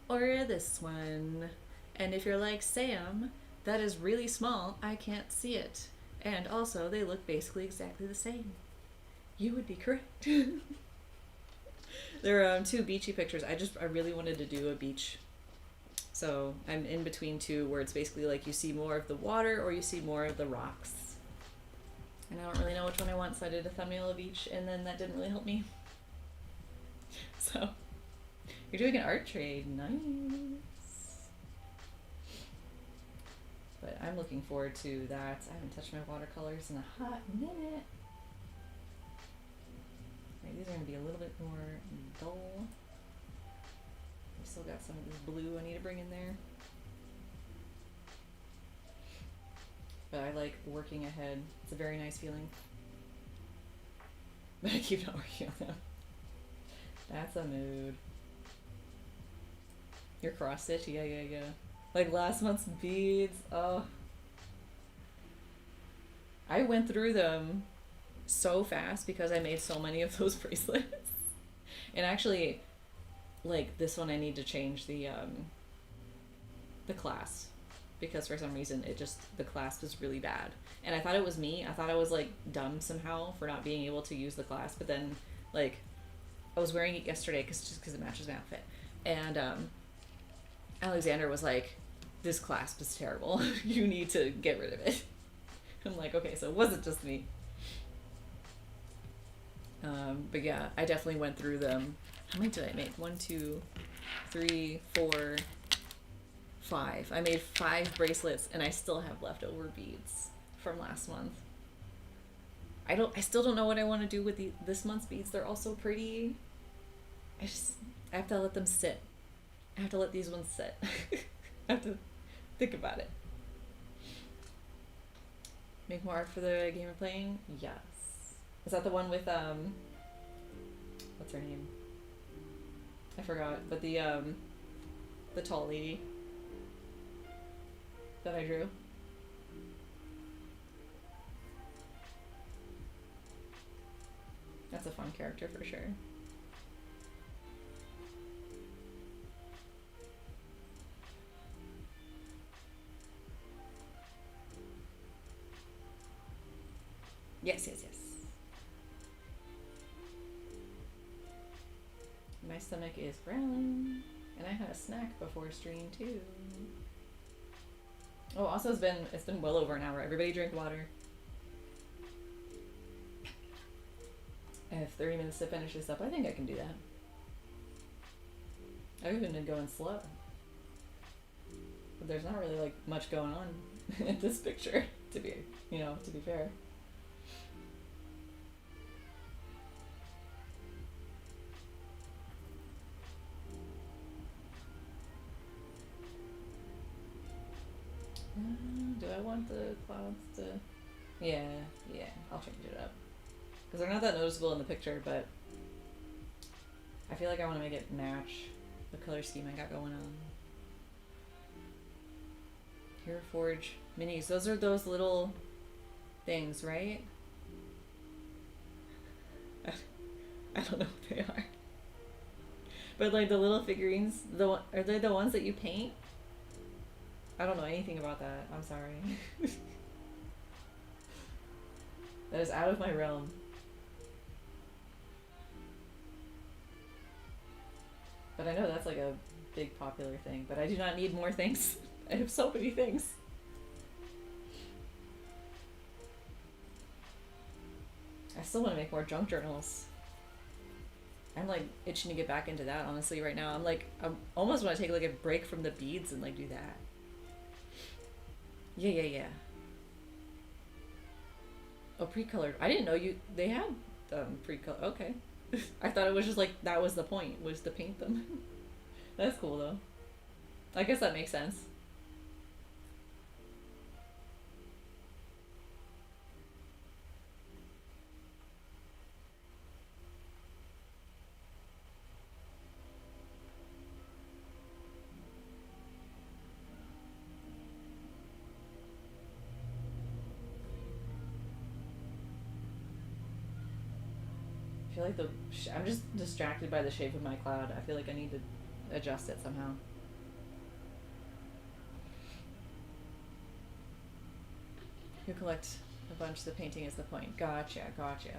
Speaker 1: or this one. And if you're like, Sam, that is really small, I can't see it. And also, they look basically exactly the same. You would be correct. There are 2 beachy pictures. I really wanted to do a beach. So I'm in between 2 where it's basically like you see more of the water or you see more of the rocks. And I don't really know which one I want, so I did a thumbnail of each, and then that didn't really help me. So, you're doing an art trade. Nice. But I'm looking forward to that. I haven't touched my watercolors in a hot minute. Right, these are going to be a little bit more dull. I still got some of this blue I need to bring in there. But I like working ahead. It's a very nice feeling. But I keep not working on them. That's a mood. Your cross stitch? Yeah. Like last month's beads. Oh. I went through them so fast because I made so many of those bracelets. And actually, like this one I need to change the clasp, because for some reason the clasp is really bad. And I thought it was me. I thought I was like dumb somehow for not being able to use the clasp, but then like I was wearing it yesterday because it matches my outfit. And Alexander was like, this clasp is terrible. You need to get rid of it. I'm like, okay, so it wasn't just me. But yeah, I definitely went through them. How many did I make? 1, 2, 3, 4, 5. I made 5 bracelets and I still have leftover beads from last month. I still don't know what I want to do with this month's beads. They're all so pretty. I have to let them sit. I have to let these ones sit. I have to think about it. Make more art for the game we're playing? Yes. Is that the one with what's her name? I forgot, but the tall lady that I drew. That's a fun character for sure. Yes. My stomach is growling, and I had a snack before stream too. Oh, also it's been well over an hour. Everybody drink water. I have 30 minutes to finish this up. I think I can do that. I've even been going slow. But there's not really like much going on in this picture, to be fair. Do I want the clouds to... Yeah, I'll change it up. Because they're not that noticeable in the picture, but I feel like I want to make it match the color scheme I got going on. Hero Forge minis. Those are those little things, right? I don't know what they are. But like the little figurines, are they the ones that you paint? I don't know anything about that. I'm sorry. That is out of my realm. But I know that's like a big popular thing. But I do not need more things. I have so many things. I still want to make more junk journals. I'm like itching to get back into that honestly right now. I almost want to take like a break from the beads and like do that. Yeah. Oh, pre-colored. I didn't know they had pre-colored. Okay. I thought it was just like that was the point, was to paint them. That's cool though. I guess that makes sense. feel like I'm just distracted by the shape of my cloud. I feel like I need to adjust it somehow. You collect a bunch. The painting is the point. Gotcha. Because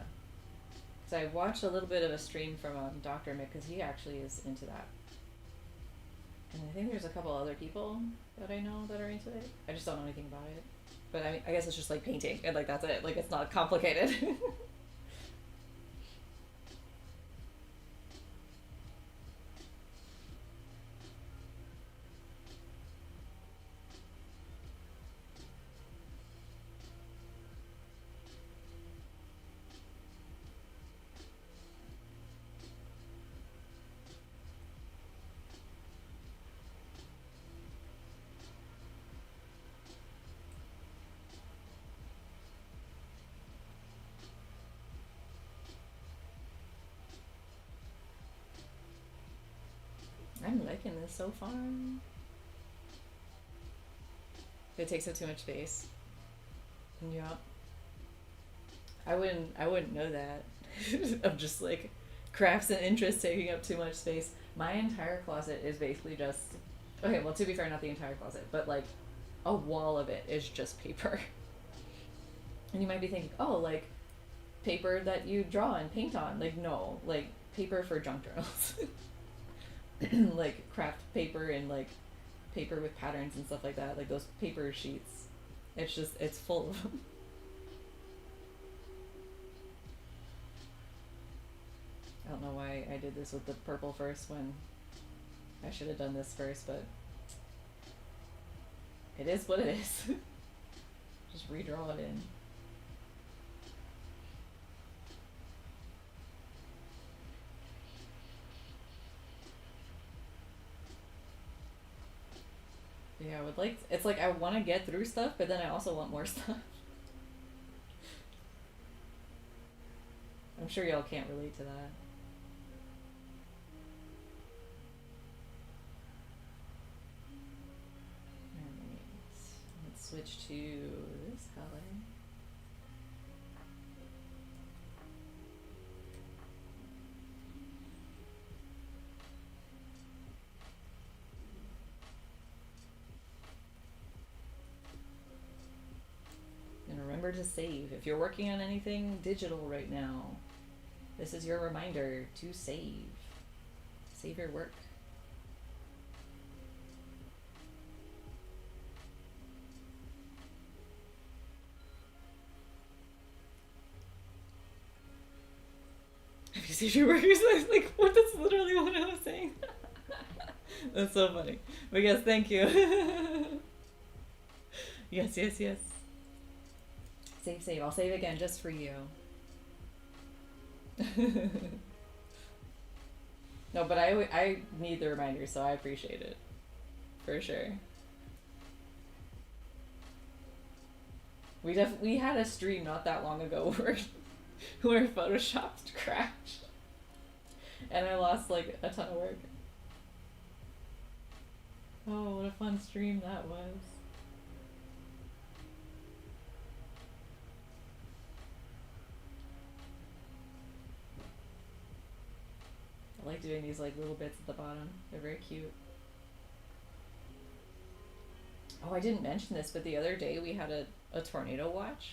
Speaker 1: I watched a little bit of a stream from Dr. Mick, because he actually is into that. And I think there's a couple other people that I know that are into it. I just don't know anything about it. But I mean, I guess it's just like painting, and like that's it. Like it's not complicated. I'm liking this so far. It takes up too much space. Yeah. I wouldn't know that. Of just like crafts and interests taking up too much space. My entire closet is basically just, okay, well, to be fair, not the entire closet, but like a wall of it is just paper. And you might be thinking, oh, like paper that you draw and paint on. Like, no, like paper for junk journals. Like craft paper and like paper with patterns and stuff like that. Like those paper sheets. It's full of them. I don't know why I did this with the purple first when I should have done this first, but it is what it is. Just redraw it in. Yeah, I would like, it's like I want to get through stuff, but then I also want more stuff. I'm sure y'all can't relate to that. Alright, let's switch to this color. And remember to save. If you're working on anything digital right now, this is your reminder to save. Save your work. Have you saved your work? Like, what? That's literally what I was saying. That's so funny. But yes, thank you. Yes. Save. I'll save again just for you. No, but I need the reminder, so I appreciate it. For sure. We had a stream not that long ago where Photoshop crashed. And I lost like a ton of work. Oh, what a fun stream that was. I like doing these like little bits at the bottom. They're very cute. Oh, I didn't mention this, but the other day we had a tornado watch.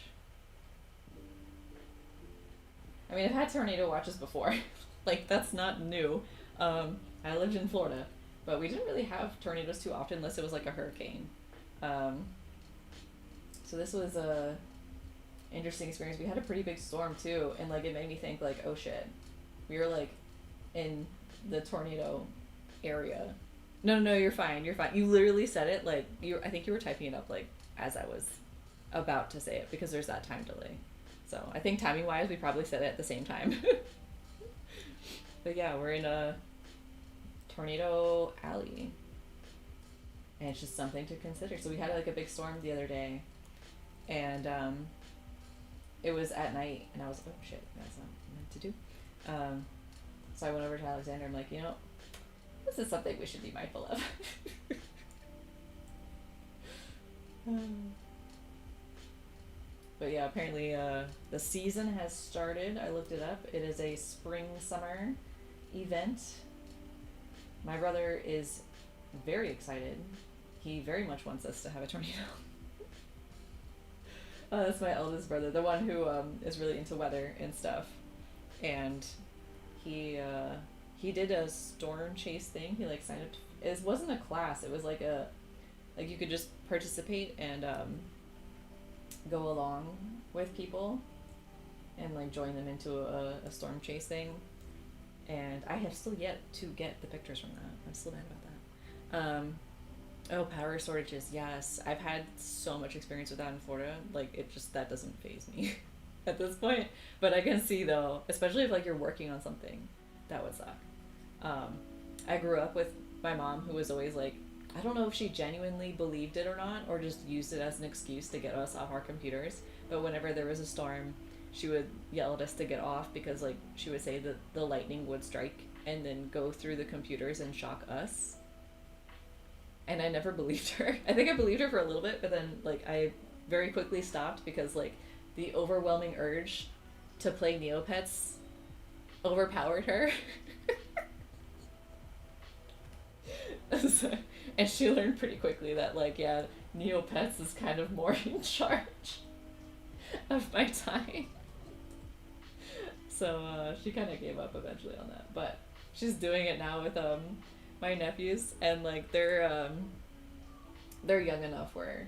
Speaker 1: I mean, I've had tornado watches before. Like, that's not new. I lived in Florida, but we didn't really have tornadoes too often unless it was like a hurricane. So this was a interesting experience. We had a pretty big storm too, and like it made me think like, oh shit, we were like in the tornado area. No, you're fine. You literally said it like I think you were typing it up like as I was about to say it, because there's that time delay. So I think timing wise, we probably said it at the same time. But yeah, we're in a tornado alley, and it's just something to consider. So we had like a big storm the other day, and it was at night, and I was like, oh shit, that's not meant to do. So I went over to Alexander. I'm like, this is something we should be mindful of. But yeah, apparently the season has started. I looked it up. It is a spring summer event. My brother is very excited. He very much wants us to have a tornado. That's my eldest brother, the one who is really into weather and stuff. And he he did a storm chase thing. He like signed up. It wasn't a class. It was like a like you could just participate and go along with people and like join them into a storm chase thing. And I have still yet to get the pictures from that. I'm still mad about that. Oh, power shortages. Yes, I've had so much experience with that in Florida. Like it just that doesn't phase me at this point. But I can see though, especially if like you're working on something, that would suck. Um, I grew up with my mom who was always like, I don't know if she genuinely believed it or not, or just used it as an excuse to get us off our computers. But whenever there was a storm, she would yell at us to get off because, like, she would say that the lightning would strike and then go through the computers and shock us. And I never believed her. I think I believed her for a little bit, but then, like, I very quickly stopped because, like, the overwhelming urge to play Neopets overpowered her. So, and she learned pretty quickly that like yeah, Neopets is kind of more in charge of my time. So she kind of gave up eventually on that, but she's doing it now with my nephews, and like they're young enough where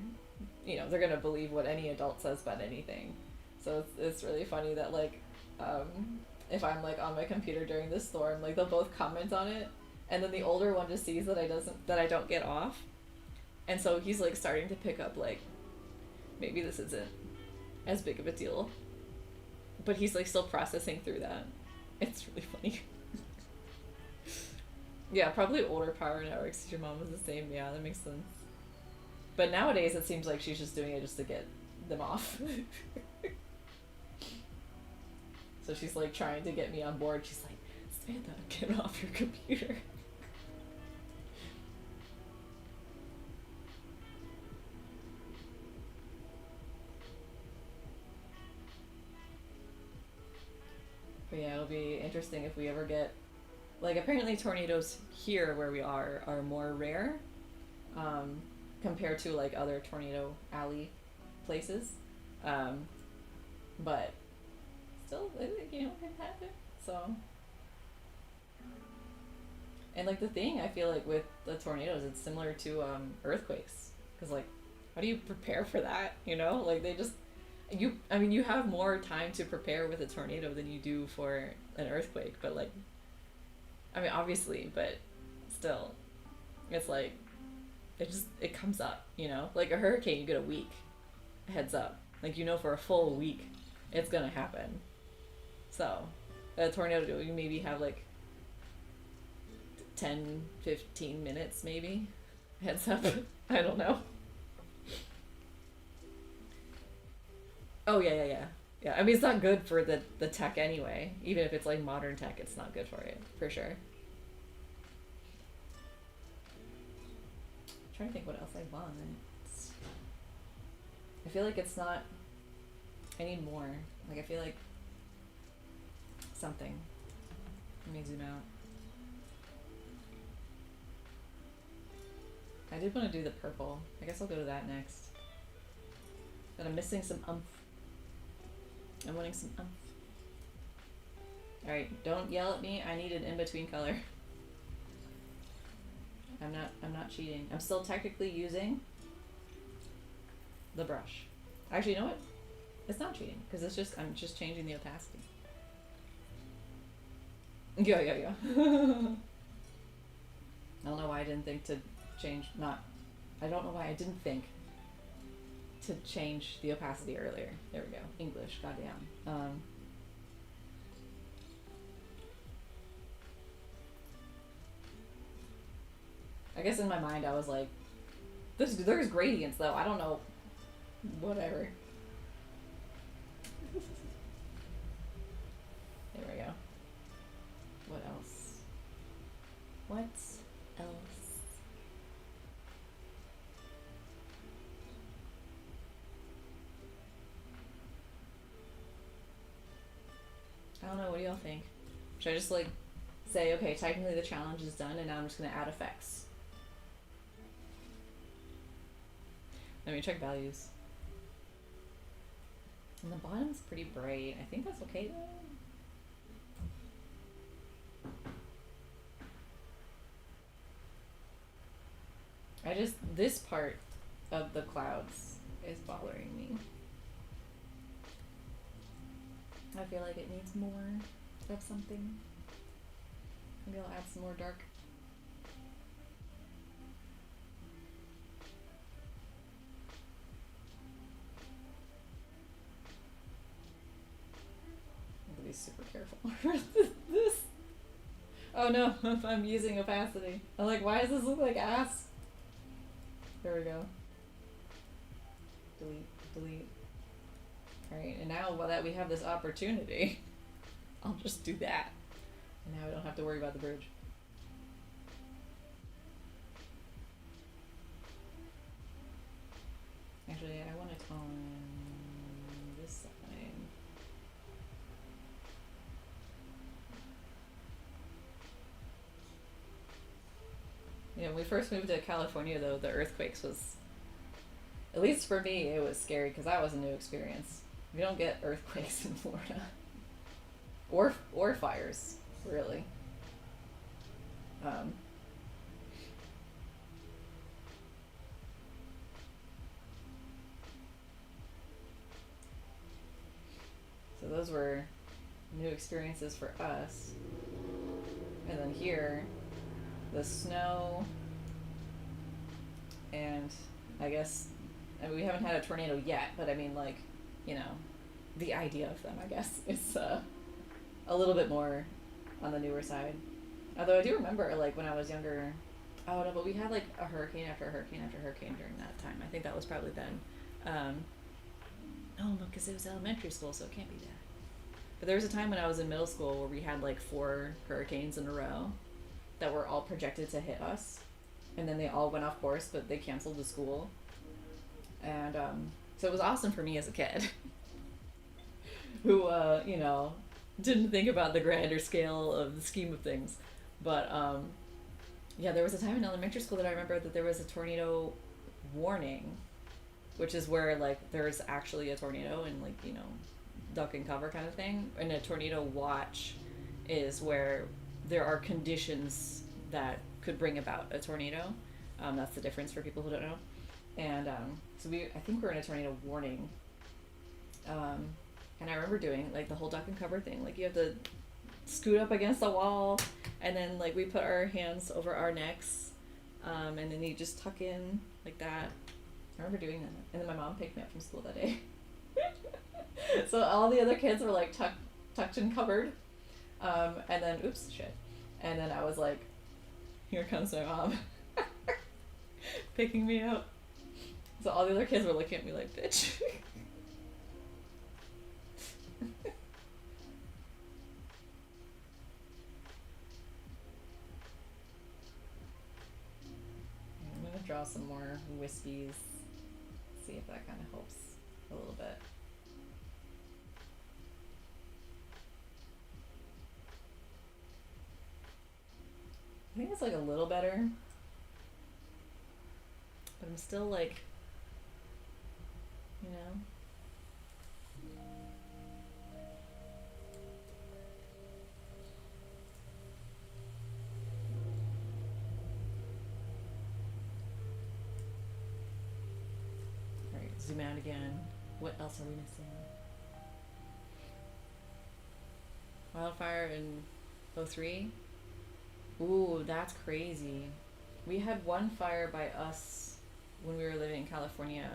Speaker 1: you know they're gonna believe what any adult says about anything. So it's really funny that like if I'm like on my computer during this storm, like they'll both comment on it, and then the older one just sees that I don't get off, and so he's like starting to pick up like maybe this isn't as big of a deal, but he's like still processing through that. It's really funny. Yeah, probably older power networks. Your mom was the same. Yeah, that makes sense. But nowadays it seems like she's just doing it just to get them off. So she's like trying to get me on board. She's like, Samantha, get off your computer. But yeah, it'll be interesting if we ever get like apparently tornadoes here where we are more rare, um, compared to like other tornado alley places. Um, but still, you know, it can happen. So, and like the thing I feel like with the tornadoes, it's similar to earthquakes, because like, how do you prepare for that? You know, like they just you. I mean, you have more time to prepare with a tornado than you do for an earthquake, but like, I mean, obviously, but still, it's like it comes up. You know, like a hurricane, you get a week heads up. Like you know, for a full week, it's gonna happen. So, a tornado, you maybe have like 10, 15 minutes maybe heads up. I don't know. Oh yeah. Yeah, I mean it's not good for the tech anyway. Even if it's like modern tech, it's not good for it, for sure. I'm trying to think what else I want. I feel like it's not I need more. Like I feel like something. Let me zoom out. I did want to do the purple. I guess I'll go to that next. But I'm missing some umph. I'm wanting some umph. Alright, don't yell at me. I need an in-between color. I'm not cheating. I'm still technically using the brush. Actually, you know what? It's not cheating, because I'm just changing the opacity. Yeah. I don't know why I didn't think to change, I don't know why I didn't think to change the opacity earlier. There we go. English, goddamn. I guess in my mind I was like, there's gradients though. I don't know. Whatever. There we go. What else? What else? I don't know. What do y'all think? Should I just like say, okay, technically the challenge is done, and now I'm just gonna add effects? Let me check values. And the bottom's pretty bright. I think that's okay though. This part of the clouds is bothering me. I feel like it needs more of something. Maybe I'll add some more dark. I'm gonna be super careful with this. Oh no, I'm using opacity. I'm like, why does this look like ass? There we go. Delete, delete. Alright, and now that we have this opportunity, I'll just do that. And now we don't have to worry about the bridge. Actually, I want to tone this side. Yeah, when we first moved to California, though, the earthquakes was, at least for me, it was scary because that was a new experience. We don't get earthquakes in Florida, or fires, really. Um, so those were new experiences for us. And then here, the snow, and I guess, I mean, we haven't had a tornado yet, but I mean, like, you know, the idea of them, I guess, is a little bit more on the newer side. Although I do remember, like, when I was younger, oh no, but we had, like, a hurricane after hurricane after hurricane during that time. I think that was probably then. No, because it was elementary school, so it can't be that. But there was a time when I was in middle school where we had, like, 4 hurricanes in a row that were all projected to hit us. And then they all went off course, but they canceled the school. And so it was awesome for me as a kid who, you know, didn't think about the grander scale of the scheme of things. But yeah, there was a time in elementary school that I remember that there was a tornado warning, which is where, like, there's actually a tornado and, like, you know, duck and cover kind of thing. And a tornado watch is where there are conditions that could bring about a tornado. That's the difference for people who don't know. And so I think we're in a tornado warning. And I remember doing, like, the whole duck and cover thing. Like, you have to scoot up against the wall, and then, like, we put our hands over our necks, and then you just tuck in like that. I remember doing that. And then my mom picked me up from school that day. So all the other kids were, like, tucked and covered. And then, oops, shit. And then I was like, here comes my mom picking me up. So all the other kids were looking at me like, bitch. I'm gonna draw some more wispies. See if that kind of helps a little bit. I think it's, like, a little better, but I'm still, like, you know. Alright, zoom out again. What else are we missing? Wildfire in 03? Ooh, that's crazy. We had one fire by us when we were living in California,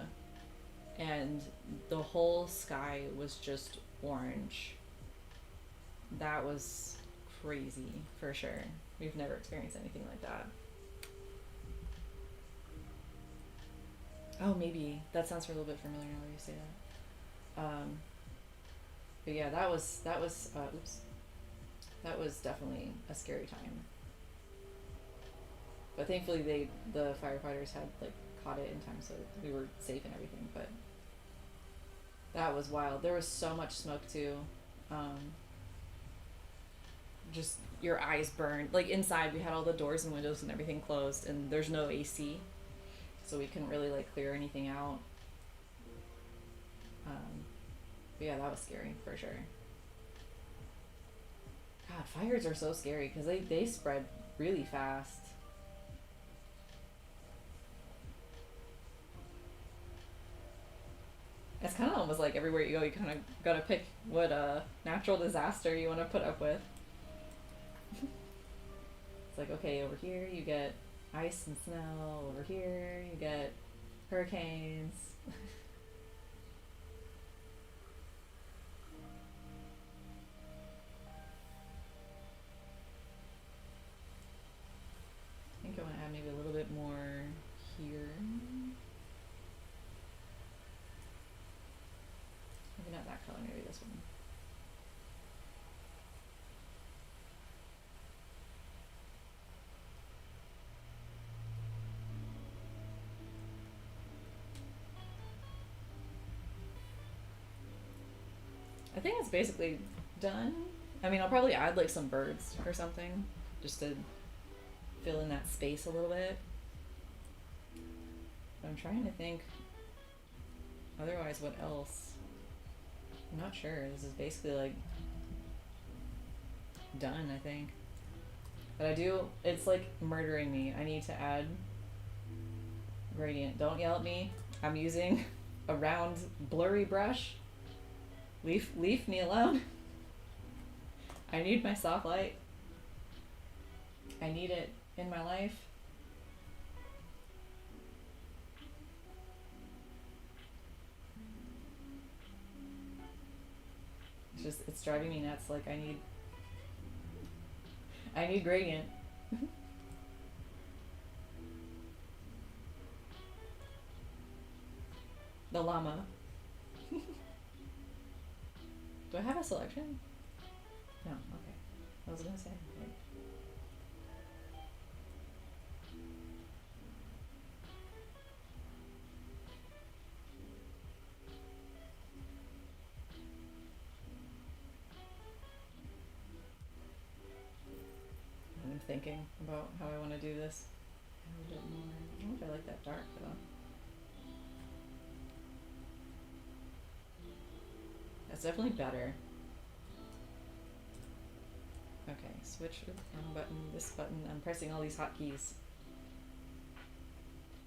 Speaker 1: and the whole sky was just orange. That was crazy, for sure. We've never experienced anything like that. Oh, maybe. That sounds a little bit familiar now that you say that. But yeah, that was oops. That was definitely a scary time. But thankfully the firefighters had, like, caught it in time, so we were safe and everything. But that was wild. There was so much smoke too. just your eyes burn. Like inside, we had all the doors and windows and everything closed, and there's no AC, so we couldn't really like clear anything out. But yeah, that was scary for sure. God, fires are so scary because they spread really fast. It's kind of almost like everywhere you go, you kind of gotta pick what natural disaster you want to put up with. It's like, okay, over here you get ice and snow. Over here you get hurricanes. I think I want to add maybe a little bit more here. Maybe not that color, maybe this one. I think it's basically done. I mean, I'll probably add like some birds or something just to fill in that space a little bit. But I'm trying to think otherwise what else. I'm not sure. This is basically like done, I think. But I do, it's like murdering me. I need to add gradient. Don't yell at me. I'm using a round blurry brush. Leave me alone. I need my soft light. I need it in my life. It's driving me nuts. Like I need gradient. The llama. Do I have a selection? No, okay. I was gonna say. Wait. I'm thinking about how I want to do this. A little bit more. I don't know if I like that dark though. That's definitely better. Okay, switch button, this button. I'm pressing all these hotkeys.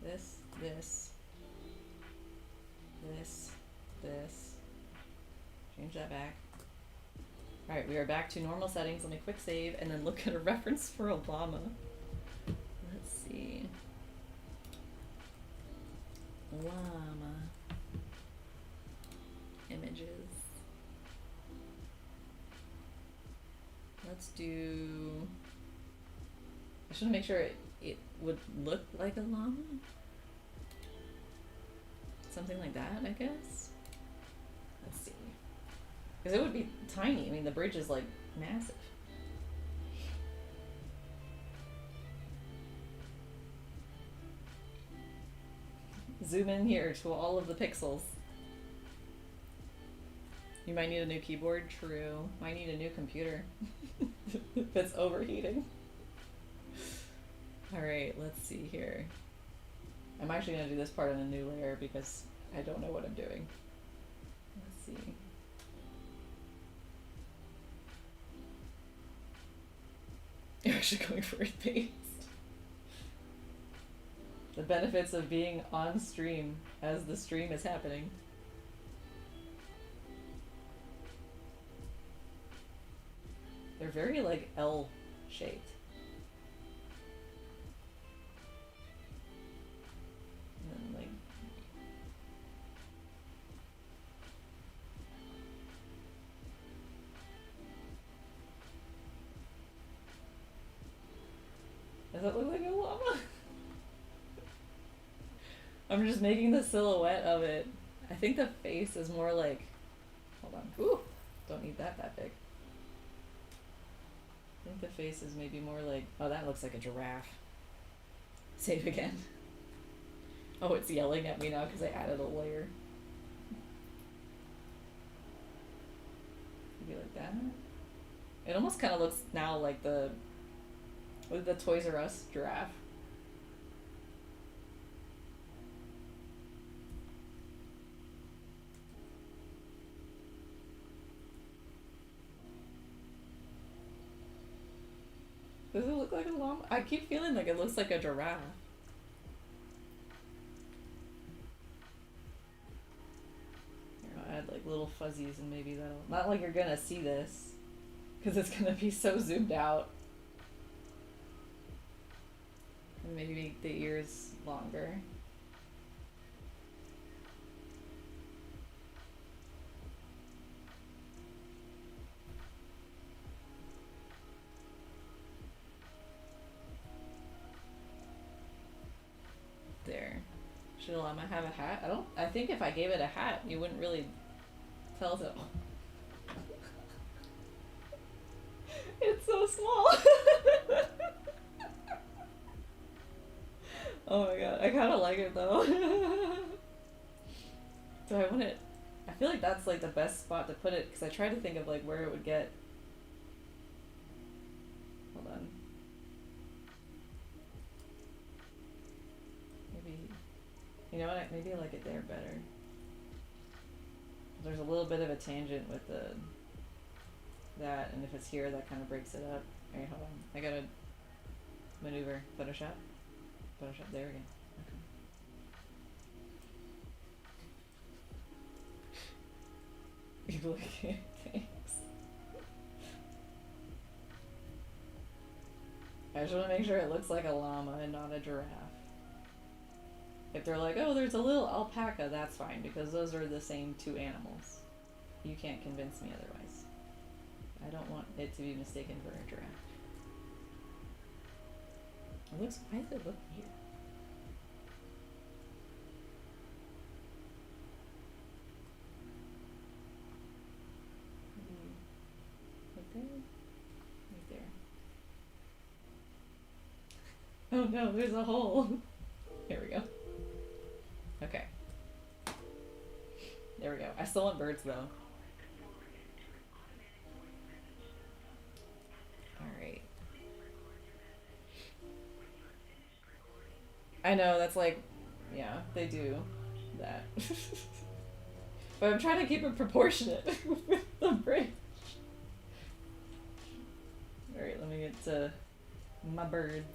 Speaker 1: This. Change that back. Alright, we are back to normal settings. Let me quick save and then look at a reference for a llama. Let's see. Llama. Images. Let's do... I should make sure it would look like a llama. Something like that, I guess. Let's see. Because it would be tiny. I mean, the bridge is like massive. Zoom in here to all of the pixels. You might need a new keyboard, true. Might need a new computer if it's overheating. Alright, let's see here. I'm actually going to do this part on a new layer because I don't know what I'm doing. Let's see. You're actually going for it based. The benefits of being on stream as the stream is happening. They're very like L shaped. And then like does that look like a llama? I'm just making the silhouette of it. I think the face is more like, hold on. Ooh, don't need that big. I think the face is maybe more like, oh, that looks like a giraffe. Save again. Oh, it's yelling at me now because I added a layer. Maybe like that. It almost kind of looks now like the Toys R Us giraffe. Does it look like a llama? I keep feeling like it looks like a giraffe. Here, I'll add like little fuzzies and maybe that'll. Not like you're gonna see this, because it's gonna be so zoomed out. And maybe make the ears longer. There. Should llama have a hat? I think if I gave it a hat, you wouldn't really tell it. It's so small. Oh my god, I kind of like it though. Do I want it? I feel like that's like the best spot to put it because I tried to think of like where it would get. Hold on. Maybe. You know what? Maybe I like it there better. There's a little bit of a tangent with that, and if it's here, that kind of breaks it up. Alright, hold on. I gotta maneuver. Photoshop. Photoshop. There we go. Okay. You look at thanks. I just want to make sure it looks like a llama and not a giraffe. If they're like, oh, there's a little alpaca, that's fine, because those are the same two animals. You can't convince me otherwise. I don't want it to be mistaken for a giraffe. It looks, why does it look weird? Right there? Right there. Oh no, there's a hole. Here we go. Okay. There we go. I still want birds though. Alright. I know, that's like, yeah, they do that. But I'm trying to keep it proportionate with the bridge. Alright, let me get to my birds.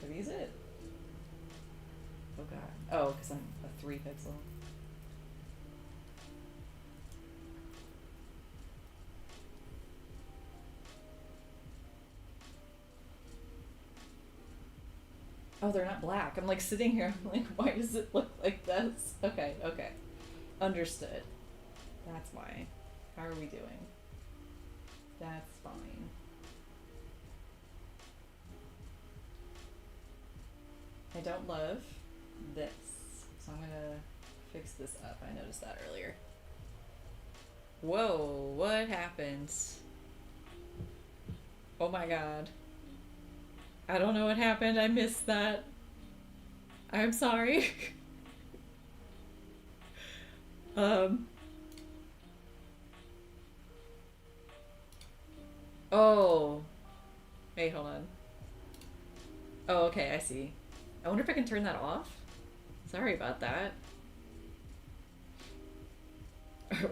Speaker 1: Are these it? Oh god. Oh, because I'm a 3 pixel. Oh, they're not black. I'm like sitting here, I'm like, why does it look like this? Okay, okay. Understood. That's why. How are we doing? That's fine. I don't love this, so I'm gonna fix this up. I noticed that earlier. Whoa, what happened? Oh my god. I don't know what happened. I missed that. I'm sorry. Oh. Hey, hold on. Oh, okay, I see. I wonder if I can turn that off? Sorry about that.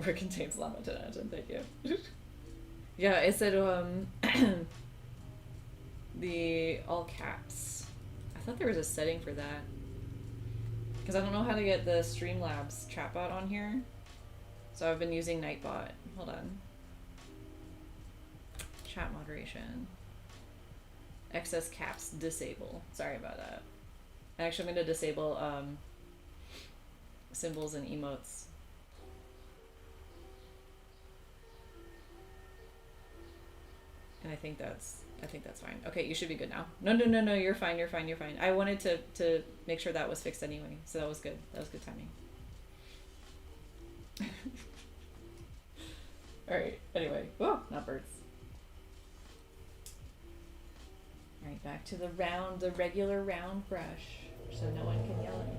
Speaker 1: Where contains llama to thank you. Yeah, it said, the all caps. I thought there was a setting for that. Because I don't know how to get the Streamlabs chatbot on here. So I've been using Nightbot. Hold on. Chat moderation. Excess caps disable. Sorry about that. Actually, I'm going to disable symbols and emotes. And I think that's fine. Okay, you should be good now. No, you're fine, you're fine. I wanted to make sure that was fixed anyway, so that was good. That was good timing. Alright, anyway. Whoa, not birds. Alright, back to the regular round brush, so no one can yell at me.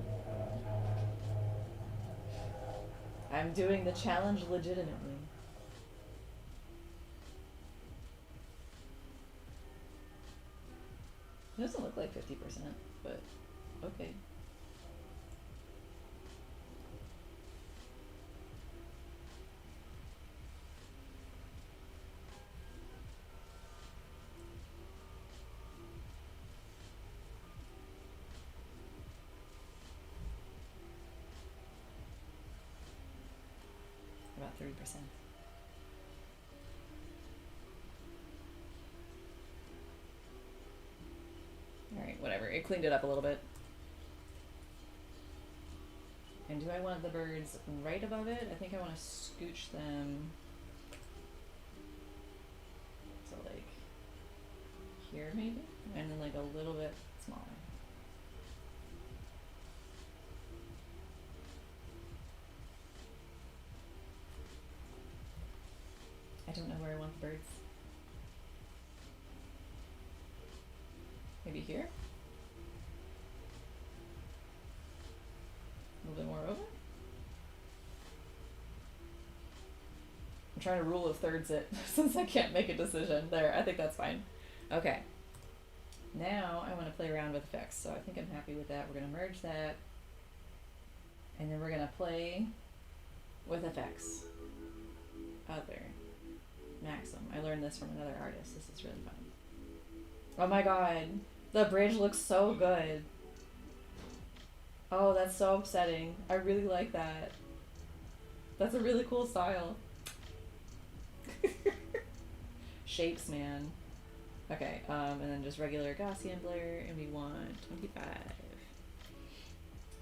Speaker 1: I'm doing the challenge legitimately. look like 50%, but okay. About 30%. Alright, whatever. It cleaned it up a little bit. And do I want the birds right above it? I think I want to scooch them to like here maybe? And then like a little bit smaller. I don't know where I want the birds. Maybe here? A little bit more over? I'm trying to rule of thirds it since I can't make a decision. There, I think that's fine. Okay. Now I want to play around with effects, so I think I'm happy with that. We're going to merge that. And then we're going to play with effects. Other. Maxim. I learned this from another artist. This is really fun. Oh my god. The bridge looks so good. Oh, that's so upsetting. I really like that. That's a really cool style. Shapes, man. Okay, and then just regular Gaussian blur, and we want 25.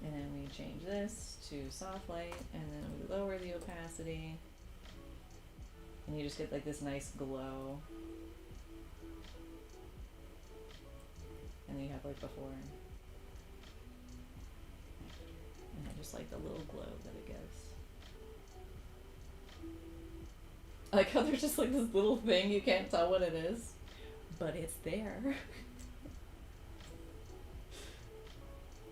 Speaker 1: And then we change this to soft light, and then we lower the opacity. And you just get like this nice glow. And then you have like before. And I just like the little glow that it gives. I like how there's just like this little thing, you can't tell what it is, but it's there.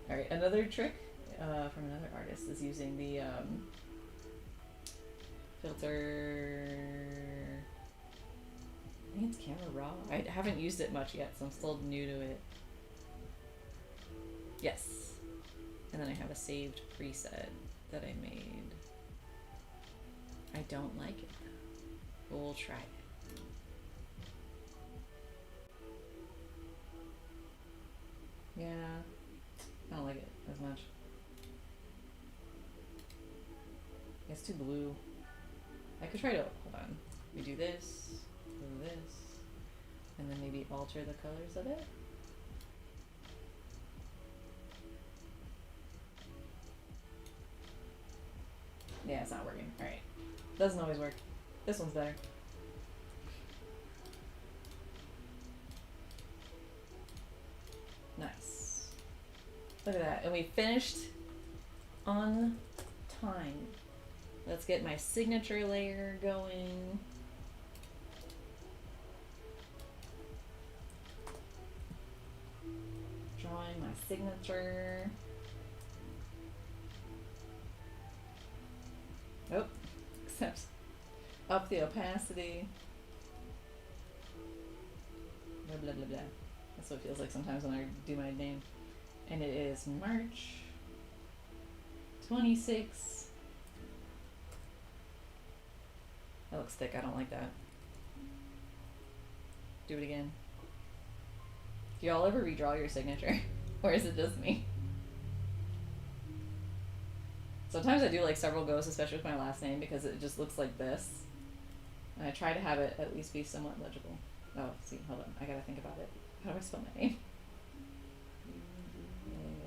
Speaker 1: Alright, another trick from another artist is using the filter. I think it's Camera Raw. I haven't used it much yet, so I'm still new to it. Yes. And then I have a saved preset that I made. I don't like it though. We'll try it. Yeah, I don't like it as much. It's too blue. I could try to, hold on. We do this, and then maybe alter the colors of it. Yeah, it's not working. Alright. Doesn't always work. This one's better. Nice. Look at that. And we finished on time. Let's get my signature layer going. Drawing my signature. Oh, except up the opacity. Blah, blah, blah, blah. That's what it feels like sometimes when I do my name. And it is March 26. That looks thick. I don't like that. Do it again. Do y'all ever redraw your signature? Or is it just me? Sometimes I do like several goes, especially with my last name, because it just looks like this. And I try to have it at least be somewhat legible. Oh, see, hold on. I gotta think about it. How do I spell my name?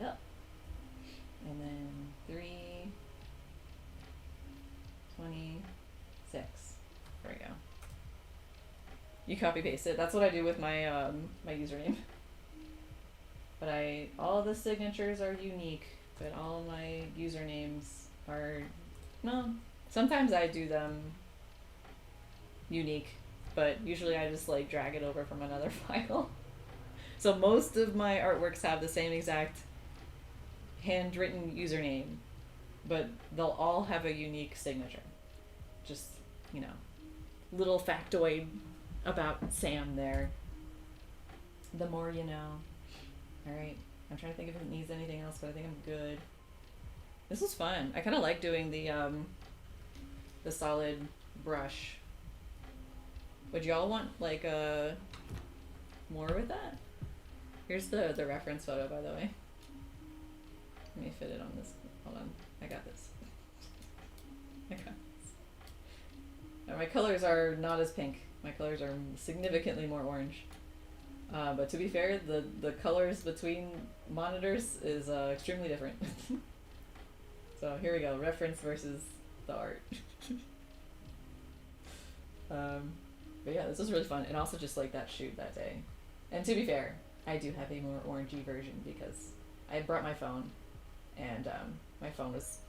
Speaker 1: Yep. And then 326. There we go. You copy paste it. That's what I do with my my username. But all the signatures are unique, but all my usernames are, well, sometimes I do them unique, but usually I just like drag it over from another file. So most of my artworks have the same exact handwritten username, but they'll all have a unique signature. Just, you know, little factoid about Sam there. The more you know. Alright. I'm trying to think if it needs anything else, but I think I'm good. This was fun. I kind of like doing the solid brush. Would y'all want like more with that? Here's the reference photo, by the way. Let me fit it on this. Hold on. I got this. I got this. Now, my colors are not as pink. My colors are significantly more orange. But to be fair, the colors between monitors is extremely different. So here we go. Reference versus the art. But yeah, this was really fun. And also just like that shoot that day. And to be fair, I do have a more orangey version because I brought my phone and my phone was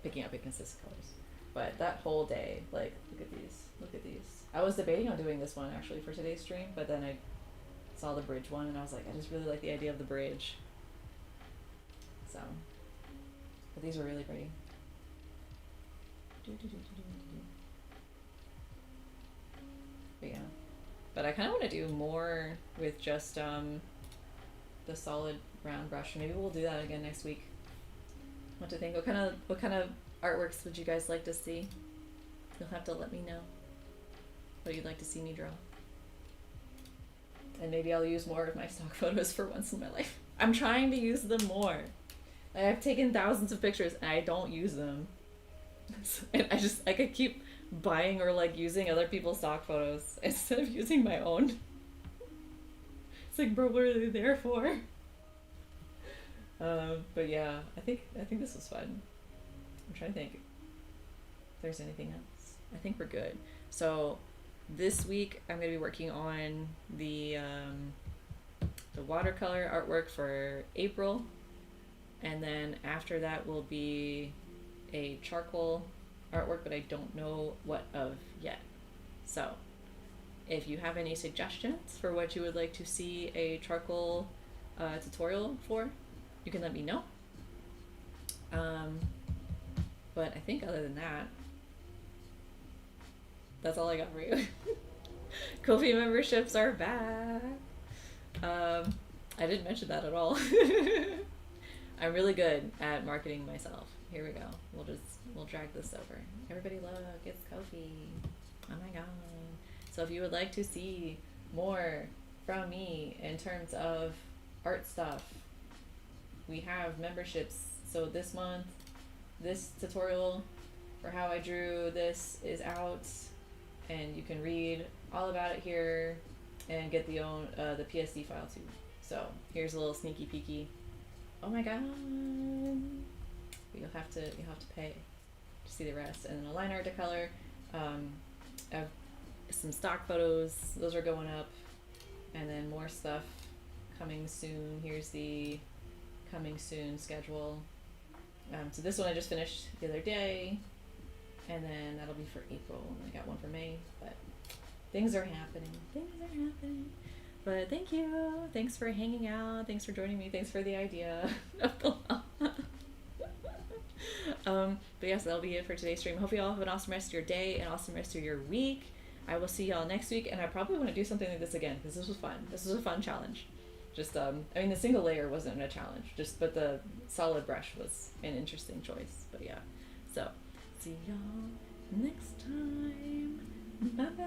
Speaker 1: picking up inconsistent colors. But that whole day, like, look at these. Look at these. I was debating on doing this one actually for today's stream, but then I saw the bridge one and I was like, I just really like the idea of the bridge. So, but these were really pretty. But yeah. But I kind of want to do more with just the solid round brush. Maybe we'll do that again next week. What to think? What kind of artworks would you guys like to see? You'll have to let me know what you'd like to see me draw. And maybe I'll use more of my stock photos for once in my life. I'm trying to use them more. Like, I've taken thousands of pictures and I don't use them. And I could keep buying or like using other people's stock photos instead of using my own. It's like, bro, what are they there for? But yeah, I think this was fun. I'm trying to think if there's anything else. I think we're good. So this week I'm gonna be working on the watercolor artwork for April, and then after that will be a charcoal artwork, but I don't know what of yet. So if you have any suggestions for what you would like to see a charcoal tutorial for, you can let me know. But I think other than that, that's all I got for you. Ko-fi memberships are back. I didn't mention that at all. I'm really good at marketing myself. Here we go. We'll drag this over. Everybody look, it's Ko-fi. Oh my god. So if you would like to see more from me in terms of art stuff, we have memberships. So this month, this tutorial for how I drew this is out, and you can read all about it here and get the PSD file too. So here's a little sneaky peeky. Oh my god! But you'll have to pay to see the rest, and then a line art to color. I have some stock photos; those are going up, and then more stuff coming soon. Here's the coming soon schedule. So this one I just finished the other day, and then that'll be for April, and I got one for May. But things are happening. Things are happening. But thank you. Thanks for hanging out. Thanks for joining me. Thanks for the idea of the but yes, that'll be it for today's stream. Hope you all have an awesome rest of your day, an awesome rest of your week. I will see y'all next week, and I probably want to do something like this again because this was fun. This was a fun challenge. Just I mean, the single layer wasn't a challenge, but the solid brush was an interesting choice. But yeah, so see y'all next time. Bye.